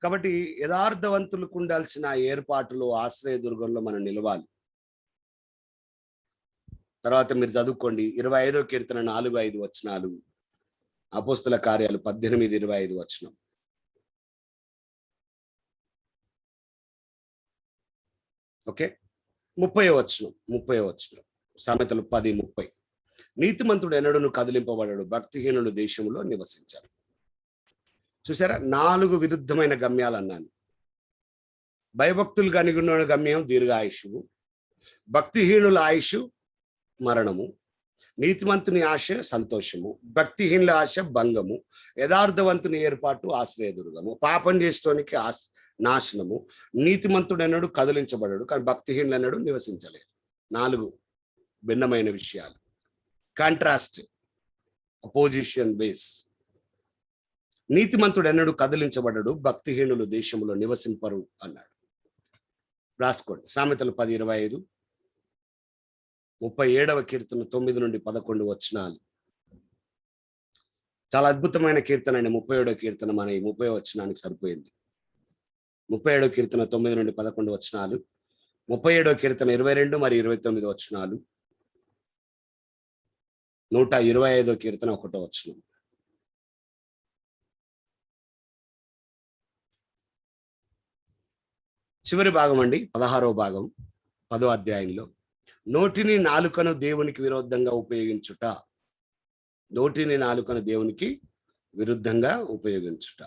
A: కాబట్టి యథార్థవంతులకు ఉండాల్సిన ఏర్పాటులో ఆశ్రయదుర్గంలో మనం నిలవాలి. తర్వాత మీరు చదువుకోండి 25వ కీర్తన 4-5 వచనాలు, అపోస్తుల కార్యాలు 18-25 వచనం. ఓకే, 30వ వచనం సామెతలు 10:30. నీతిమంతుడు ఎన్నడూను కదిలింపబడడు, భక్తిహీనుడు దేశంలో నివసించారు. చూసారా, 4 విరుద్ధమైన గమ్యాలు అన్నాను. భయభక్తులు కలిగి ఉన్న గమ్యం దీర్ఘాయుషువు, భక్తిహీనుల ఆయుష్ మరణము, నీతిమంతుని ఆశ సంతోషము, భక్తిహీనుల ఆశ భంగము, యథార్థవంతుని ఏర్పాటు ఆశ్రయదుర్గము, పాపం చేసేటోనికి నాశనము, నీతిమంతుడు అన్నాడు కదిలించబడడు కానీ భక్తిహీనులు అన్నాడు నివసించలేడు. 4 భిన్నమైన విషయాలు, కాంట్రాస్ట్, అపోజిషన్ బేస్. నీతిమంతుడు అన్నాడు కదిలించబడడు, భక్తిహీనులు దేశంలో నివసింపరు అన్నాడు. రాసుకోండి సామెతలు 10:25, 37వ కీర్తన 9-11 వచనాలు. చాలా అద్భుతమైన కీర్తన అండి. 37వ కీర్తన మన ఈ 30వ వచనానికి సరిపోయింది. 37వ కీర్తన 9-11 వచనాలు, 37వ కీర్తన 22 మరియు 29 వచనాలు, 125వ కీర్తన 1వ వచనం. చివరి భాగం అండి, 16వ భాగం 10వ అధ్యాయంలో, నోటిని నాలుకను దేవునికి విరుద్ధంగా ఉపయోగించుట. నోటిని నాలుకను దేవునికి విరుద్ధంగా ఉపయోగించుట.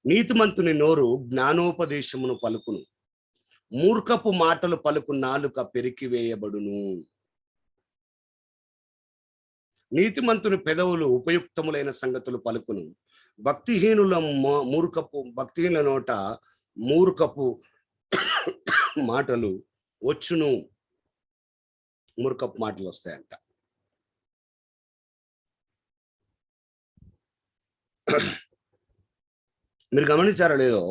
A: నీతిమంతుని నోరు జ్ఞానోపదేశమును పలుకును, మూర్ఖపు మాటలు పలుకు నాలుక పెరికివేయబడును. నీతిమంతుని పెదవులు ఉపయుక్తములైన సంగతులు పలుకును, భక్తిహీనుల భక్తిహీనుల నోట మూర్ఖపు మాటలు వచ్చును. మూర్ఖపు మాటలు వస్తాయంట. మీరు గమనించారో లేదో,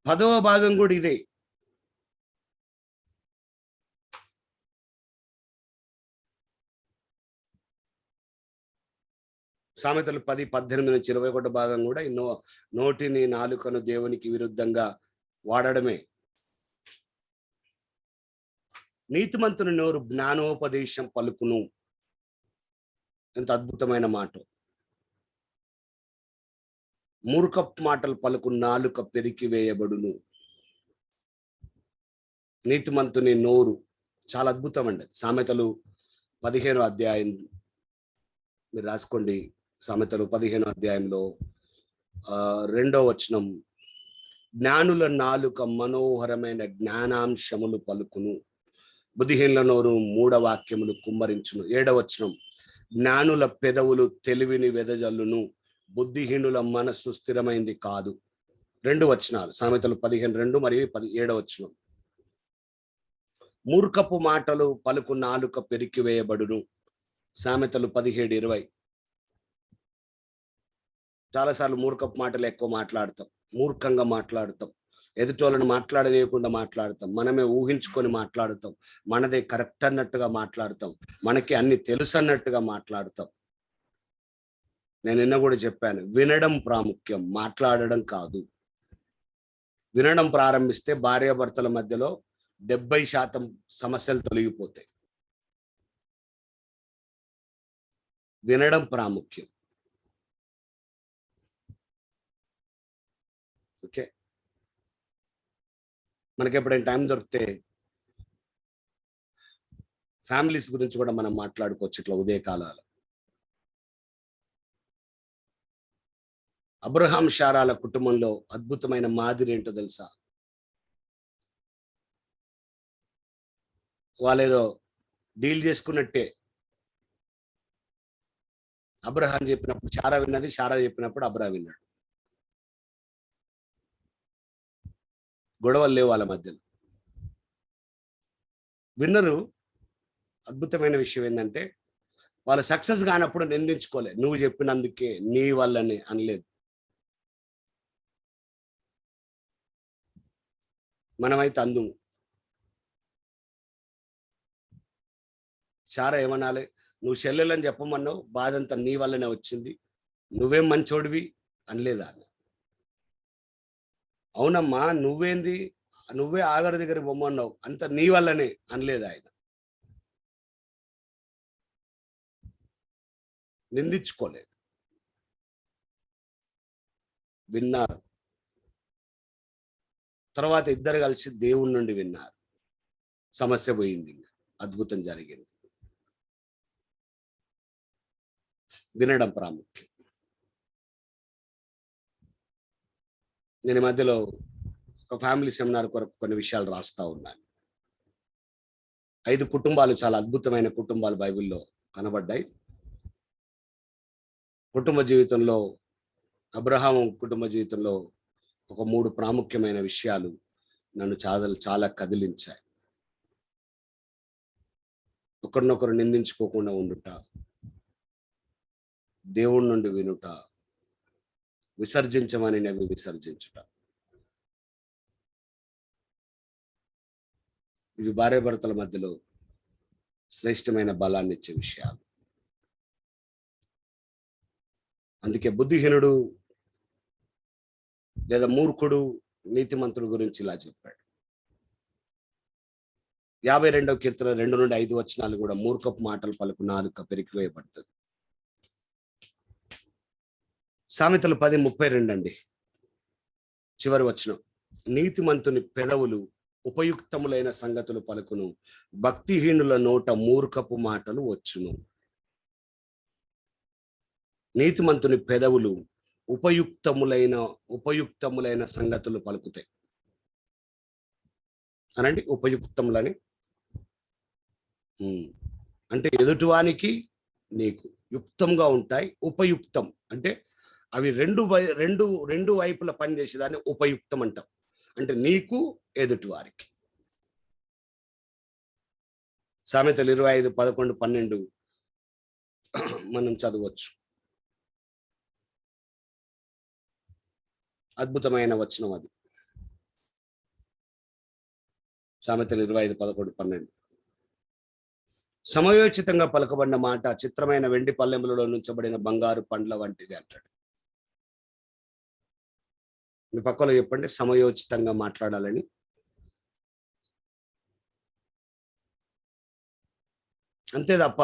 A: 10వ భాగం కూడా ఇదే. సామెతలు 10:18-21 భాగం కూడా నోటిని నాలుకను దేవునికి విరుద్ధంగా వాడడమే. నీతిమంతుని నోరు జ్ఞానోపదేశం పలుకును. ఎంత అద్భుతమైన మాట. మూర్ఖపు మాటలు పలుకు నాలుక పెరికివేయబడును. నీతిమంతుని నోరు చాలా అద్భుతం అండి. సామెతలు 15వ అధ్యాయం మీరు రాసుకోండి. సామెతలు 15వ అధ్యాయంలో 2వ వచనం, జ్ఞానుల నాలుక మనోహరమైన జ్ఞానాంశములు పలుకును, బుద్ధిహీనుల నోరు మూఢవాక్యములు కుమ్మరించును. 7వ వచనం, జ్ఞానుల పెదవులు తెలివిని వెదజల్లును, బుద్ధిహీనుల మనస్సు స్థిరమైంది కాదు. 2 వచనాలు, సామెతలు 15:2 మరియు 7వ వచనం. మూర్ఖపు మాటలు పలుకు నాలుక పెరికివేయబడును. సామెతలు 17:20. చాలాసార్లు మూర్ఖపు మాటలు ఎక్కువ మాట్లాడతాం, మూర్ఖంగా మాట్లాడతాం, ఎదుటోళ్ళని మాట్లాడలేకుండా మాట్లాడతాం, మనమే ఊహించుకొని మాట్లాడతాం, మనదే కరెక్ట్ అన్నట్టుగా మాట్లాడతాం, మనకి అన్ని తెలుసు అన్నట్టుగా మాట్లాడతాం. నేను నిన్న కూడా చెప్పాను, వినడం ప్రాముఖ్యం, మాట్లాడడం కాదు. వినడం ప్రారంభిస్తే భార్యాభర్తల మధ్యలో 70% సమస్యలు తొలగిపోతాయి. వినడం ప్రాముఖ్యం. ఓకే, మనకి ఎప్పుడైనా టైం దొరికితే ఫ్యామిలీస్ గురించి కూడా మనం మాట్లాడుకోవచ్చు ఇట్లా ఉదయకాలాలు. అబ్రహాం శారాల కుటుంబంలో అద్భుతమైన మాదిరి ఏంటో తెలుసా? వాళ్ళేదో డీల్ చేసుకున్నట్టే. అబ్రహాం చెప్పినప్పుడు శారా విన్నది, శారా చెప్పినప్పుడు అబ్రహాం విన్నాడు. గొడవలు లేవు వాళ్ళ మధ్యలో. విన్నరు. అద్భుతమైన విషయం ఏంటంటే, వాళ్ళు సక్సెస్ కానప్పుడు నిందించుకోలే, నువ్వు చెప్పినందుకే, నీ వల్లనే అనలేదు. మనమైతే అందుము. శారా ఏమనాలి, నువ్వు చెల్లెలని చెప్పమన్నావు, బాధ అంతా నీ వల్లనే వచ్చింది, నువ్వేం మంచోడివి అనలేదా? అవునమ్మా, నువ్వేంది, నువ్వే ఆగడి దగ్గర బొమ్మన్నావు, అంత నీ వల్లనే అనలేదు ఆయన. నిందించుకోలేదు, విన్నారు. తర్వాత ఇద్దరు కలిసి దేవుడి నుండి విన్నారు. సమస్య పోయింది, అద్భుతం జరిగింది. వినడం ప్రాముఖ్యం. నేను మధ్యలో ఒక ఫ్యామిలీ సెమినార్ కొరకు కొన్ని విషయాలు రాస్తా ఉన్నాను. 5 కుటుంబాలు, చాలా అద్భుతమైన కుటుంబాలు బైబిల్లో కనబడ్డాయి. కుటుంబ జీవితంలో, అబ్రహాము కుటుంబ జీవితంలో ఒక 3 ప్రాముఖ్యమైన విషయాలు నన్ను చాలా కదిలించాయి. ఒకరినొకరు నిందించుకోకుండా ఉండుట, దేవుడి నుండి వినుట, విసర్జించమని నవి విసర్జించుట. ఇవి భార్యాభర్తల మధ్యలో శ్రేష్టమైన బలాన్ని ఇచ్చే విషయాలు. అందుకే బుద్ధిహీనుడు లేదా మూర్ఖుడు నీతిమంతుడు గురించి ఇలా చెప్పాడు. 52వ కీర్తన 2-5 వచనాలు కూడా, మూర్ఖపు మాటలు పలుకు నాలుక పెరికివేయబడుతుంది. సామెతలు 10:32 అండి, చివరి వచనం, నీతిమంతుని పెదవులు ఉపయుక్తములైన సంగతులు పలుకును, భక్తిహీనుల నోట మూర్ఖపు మాటలు వచ్చును. నీతిమంతుని పెదవులు ఉపయుక్తములైన సంగతులు పలుకుతాయి. అనండి ఉపయుక్తములని. అంటే ఎదుటివానికి నీకు యుక్తంగా ఉంటాయి. ఉపయుక్తం అంటే అవి రెండు వైపుల పనిచేసేదాన్ని ఉపయుక్తం అంటాం. అంటే నీకు ఎదుటివారికి. సామెతలు 25, 11, 12 మనం చదవచ్చు. అద్భుతమైన వచనం అది. సామెతలు 25, 11, 12. సమయోచితంగా పలకబడిన మాట చిత్రమైన వెండి పల్లెములలో నుంచబడిన బంగారు పండ్ల వంటిది అంటాడు. మీ పక్కలో చెప్పండి, సమయోచితంగా మాట్లాడాలని. అంతే తప్ప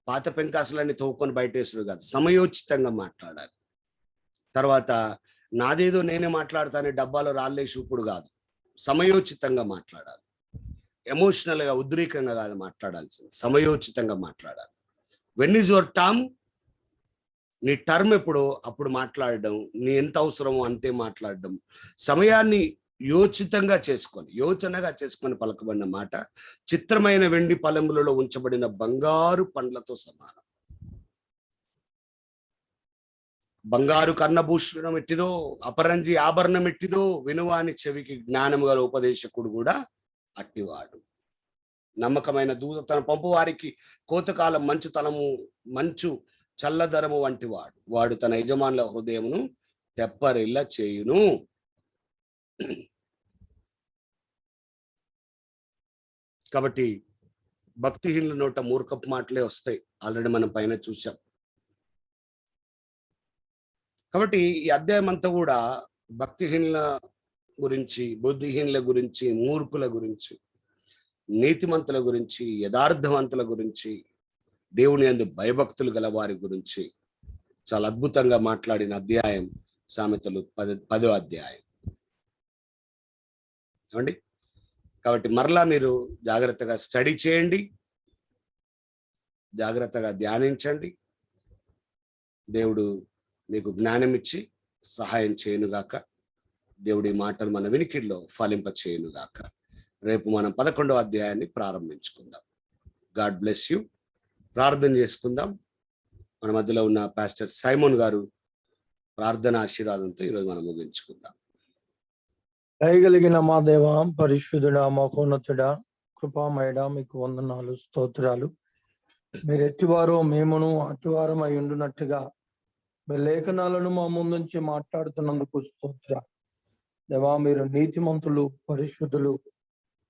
A: పాత పెంకాసులన్నీ తోక్కొని బయటేసుడు కాదు. సమయోచితంగా మాట్లాడాలి. తర్వాత నాదేదో నేనే మాట్లాడతానే డబ్బాలో రాళ్ళేసి ఇప్పుడు కాదు. సమయోచితంగా మాట్లాడాలి. ఎమోషనల్గా ఉద్రేకంగా కాదు మాట్లాడాల్సింది, సమయోచితంగా మాట్లాడాలి. వెన్ ఈజ్ యువర్ టర్మ్, నీ టర్మ్ ఎప్పుడో అప్పుడు మాట్లాడడం, నీ ఎంత అవసరమో అంతే మాట్లాడడం. సమయాన్ని యోచనగా చేసుకొని పలకబడిన మాట చిత్రమైన వెండి పలములలో ఉంచబడిన బంగారు పండ్లతో సమానం. బంగారు కర్ణభూషణం ఎట్టిదో, అపరంజి ఆభరణం ఎట్టిదో, వినువాని చెవికి జ్ఞానము గల ఉపదేశకుడు కూడా అట్టివాడు. నమ్మకమైన దూత తన పంపు వారికి కోతకాలం మంచు చల్లదరము వంటి వాడు తన యజమానుల హృదయమును తెప్పరిల్ల చేయును. కాబట్టి భక్తిహీనుల నోట మూర్ఖపు మాటలే వస్తాయి. ఆల్రెడీ మనం పైన చూసాం. కాబట్టి ఈ అధ్యాయం అంతా కూడా భక్తిహీనుల గురించి, బుద్ధిహీనుల గురించి, మూర్ఖుల గురించి, నీతిమంతుల గురించి, యథార్థవంతుల గురించి, దేవుని యందు భయభక్తులు గల వారి గురించి చాలా అద్భుతంగా మాట్లాడిన అధ్యాయం సామెతలు 10వ అధ్యాయం. ఏమండి? కాబట్టి మరలా మీరు జాగ్రత్తగా స్టడీ చేయండి, జాగ్రత్తగా ధ్యానించండి. దేవుడు మీకు జ్ఞానం ఇచ్చి సహాయం చేయనుగాక. దేవుడి మాటలు మన వినికిడిలో ఫలింప చేయనుగాక. రేపు మనం 11వ అధ్యాయాన్ని ప్రారంభించుకుందాం. God bless you. ప్రార్థన చేసుకుందాం. మన మధ్యలో ఉన్న పాస్టర్ సైమోన్ గారు ప్రార్థన ఆశీర్వాదంతో ఈరోజు మనం ముగించుకుందాం.
D: దయగలిగిన మా దేవ, పరిశుద్ధుడా, మహోన్నతుడా, కృపామయుడా, మీకు వందనాలు, స్తోత్రాలు. మీరు ఎట్టివారో మేమును అటివారం అయి ఉండునట్టుగా మీ లేఖనాలను మా ముందుంచి మాట్లాడుతున్నందుకు స్తోత్రాలు. దేవా, మీరు నీతిమంతులు, పరిశుద్ధులు,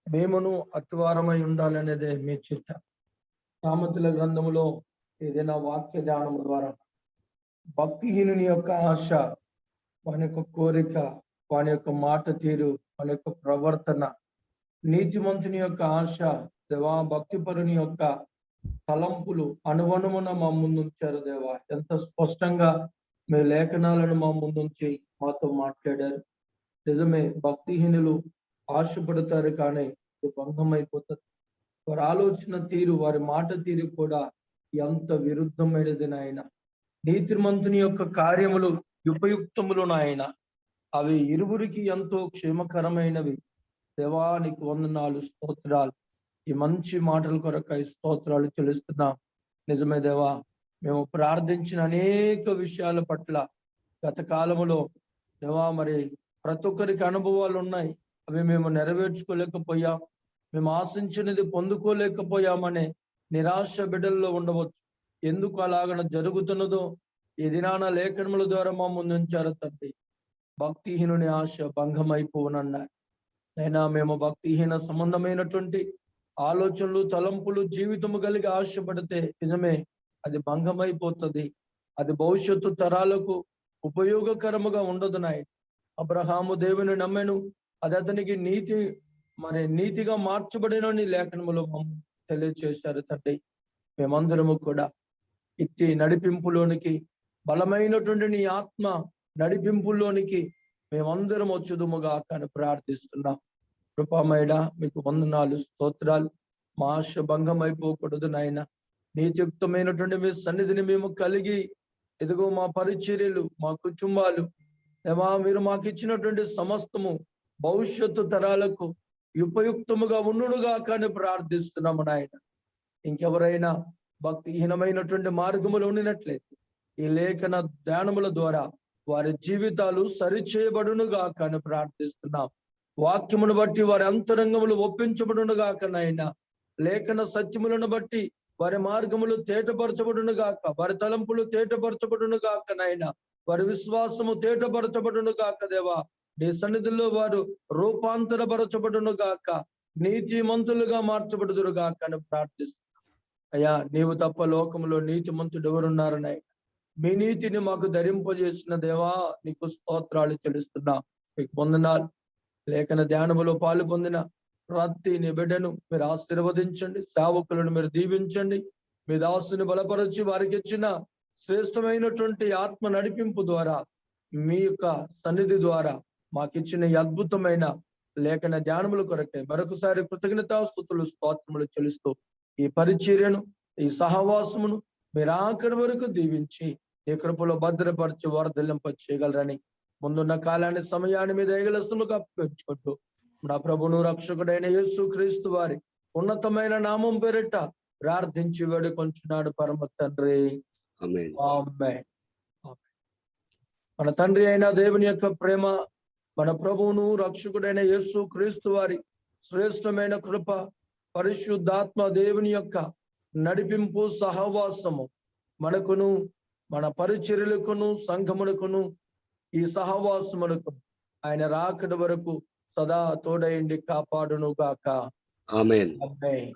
D: మేమును అటివారమై ఉండాలనేదే మీ చిత్తం. సామెతల గ్రంథములో ఏదైనా వాక్య ధ్యానం ద్వారా భక్తిహీనుని యొక్క ఆశ, వాని యొక్క కోరిక, వాని యొక్క మాట తీరు, వాని యొక్క ప్రవర్తన, నీతిమంతుని యొక్క ఆశ, దేవా భక్తిపరుని యొక్క తలంపులు అనువనుమున మా ముందుంచారు. దేవా, ఎంత స్పష్టంగా మీ లేఖనాలను మా ముందుంచి మాతో మాట్లాడారు. నిజమే, భక్తిహీనులు ఆశపడతారు, కానీ ఇది భంగం అయిపోతుంది. వారి ఆలోచన తీరు, వారి మాట తీరు కూడా ఎంత విరుద్ధమైనది నాయన. నీతిమంతుని యొక్క కార్యములు ఉపయుక్తములు నాయన, అవి ఇరువురికి ఎంతో క్షేమకరమైనవి. దేవా, నీకు వందనాలు, స్తోత్రాలు. ఈ మంచి మాటల కొరకై స్తోత్రాలు చెల్లిస్తున్నాం. నిజమే దేవా, మేము ప్రార్థించిన అనేక విషయాల పట్ల గత కాలములో దేవా మరి ప్రతి ఒక్కరికి అనుభవాలు ఉన్నాయి. అవి మేము నెరవేర్చుకోలేకపోయాం, మేము ఆశించినది పొందుకోలేకపోయామనే నిరాశ బిడ్డల్లో ఉండవచ్చు. ఎందుకు అలాగన జరుగుతున్నదో ఈ దినాన లేఖనముల ద్వారా మా ముందుంచారు తండ్రి. భక్తిహీనుని ఆశ భంగమైపోనన్నారు. అయినా మేము భక్తిహీన సంబంధమైనటువంటి ఆలోచనలు, తలంపులు, జీవితము కలిగి ఆశపడితే నిజమే అది భంగమైపోతుంది. అది భవిష్యత్తు తరాలకు ఉపయోగకరముగా ఉండదు నాయన. అబ్రహాము దేవుని నమ్మెను, అది అతనికి నీతిగా మార్చబడినని లేఖనములో తెలియచేశారు తండ్రి. మేమందరము కూడా ఇట్టి నడిపింపులోనికి, బలమైనటువంటి నీ ఆత్మ నడిపింపుల్లోనికి మేమందరం వచ్చుదుముగా కానీ ప్రార్థిస్తున్నాం. కృపామయుడా, మీకు వందనాలు, స్తోత్రాలు. మా ఆశ భంగం అయిపోకూడదు నాయన. నీతియుక్తమైనటువంటి మీ సన్నిధిని మేము కలిగి ఇదిగో మా పరిచర్యలు, మా కుటుంబాలు, దేవా మీరు మాకు ఇచ్చినటువంటి సమస్తము భవిష్యత్తు తరాలకు ఉపయుక్తముగా ఉండునుగా కానీ ప్రార్థిస్తున్నాము నాయన. ఇంకెవరైనా భక్తిహీనమైనటువంటి మార్గములు ఉండినట్లయితే ఈ లేఖన ధ్యానముల ద్వారా వారి జీవితాలు సరిచేయబడునుగా కానీ ప్రార్థిస్తున్నాం. వాక్యమును బట్టి వారి అంతరంగములు ఒప్పించబడునుగా కనైనా, లేఖన సత్యములను బట్టి వారి మార్గములు తేటపరచబడును గాక, వారి తలంపులు తేటపరచబడును గాక నాయన, వారి విశ్వాసము తేటపరచబడును గాక దేవా. నీ సన్నిధిలో వారు రూపాంతరపరచబడును గాక, నీతిమంతులుగా మార్చబడుదురు గాక అని ప్రార్థిస్తున్నాం. అయ్యా నీవు తప్ప లోకంలో నీతిమంతుడు ఎవరున్నారు నాయన? మీ నీతిని మాకు ధరింపజేసిన దేవా నీకు స్తోత్రాలు చెల్లిస్తున్నా. మీకు వందనాలు. లేఖన ధ్యానములో పాలు పొందిన ప్రతి నీ బిడ్డను మీరు ఆశీర్వదించండి, సేవకులను మీరు దీవించండి. మీ దాసుని బలపరచి వారికి ఇచ్చిన శ్రేష్టమైనటువంటి ఆత్మ నడిపింపు ద్వారా, మీ యొక్క సన్నిధి ద్వారా మాకిచ్చిన ఈ అద్భుతమైన లేఖన ధ్యానముల కొరకే మరొకసారి కృతజ్ఞతాస్తుతులు స్తోత్రములు చెల్లిస్తూ ఈ పరిచర్యను, ఈ సహవాసమును మీరు ఆఖరి వరకు దీవించి ఈ కృపలో భద్రపరిచి వర్ధలింప చేయగలరని ముందున్న కాలాన్ని, సమయాన్ని మీద ఏగలస్తులుగా అప్పగించుకుంటూ నా ప్రభును రక్షకుడైన యేసు క్రీస్తు వారి ఉన్నతమైన నామం పేరిట ప్రార్థించి వేడుకొంచున్నాడు పరమ తండ్రి.
A: ఆమేన్.
D: ఆమేన్. మన తండ్రి అయిన దేవుని యొక్క ప్రేమ, మన ప్రభువును రక్షకుడైన యేసు క్రీస్తు వారి శ్రేష్టమైన కృప, పరిశుద్ధాత్మ దేవుని యొక్క నడిపింపు, సహవాసము మనకును, మన పరిచర్యలకును, సంఘమునకును, ఈ సహవాసములకు ఆయన రాకడ వరకు సదా తోడైండి కాపాడును గాక.
A: ఆమేన్.
D: ఆమేన్.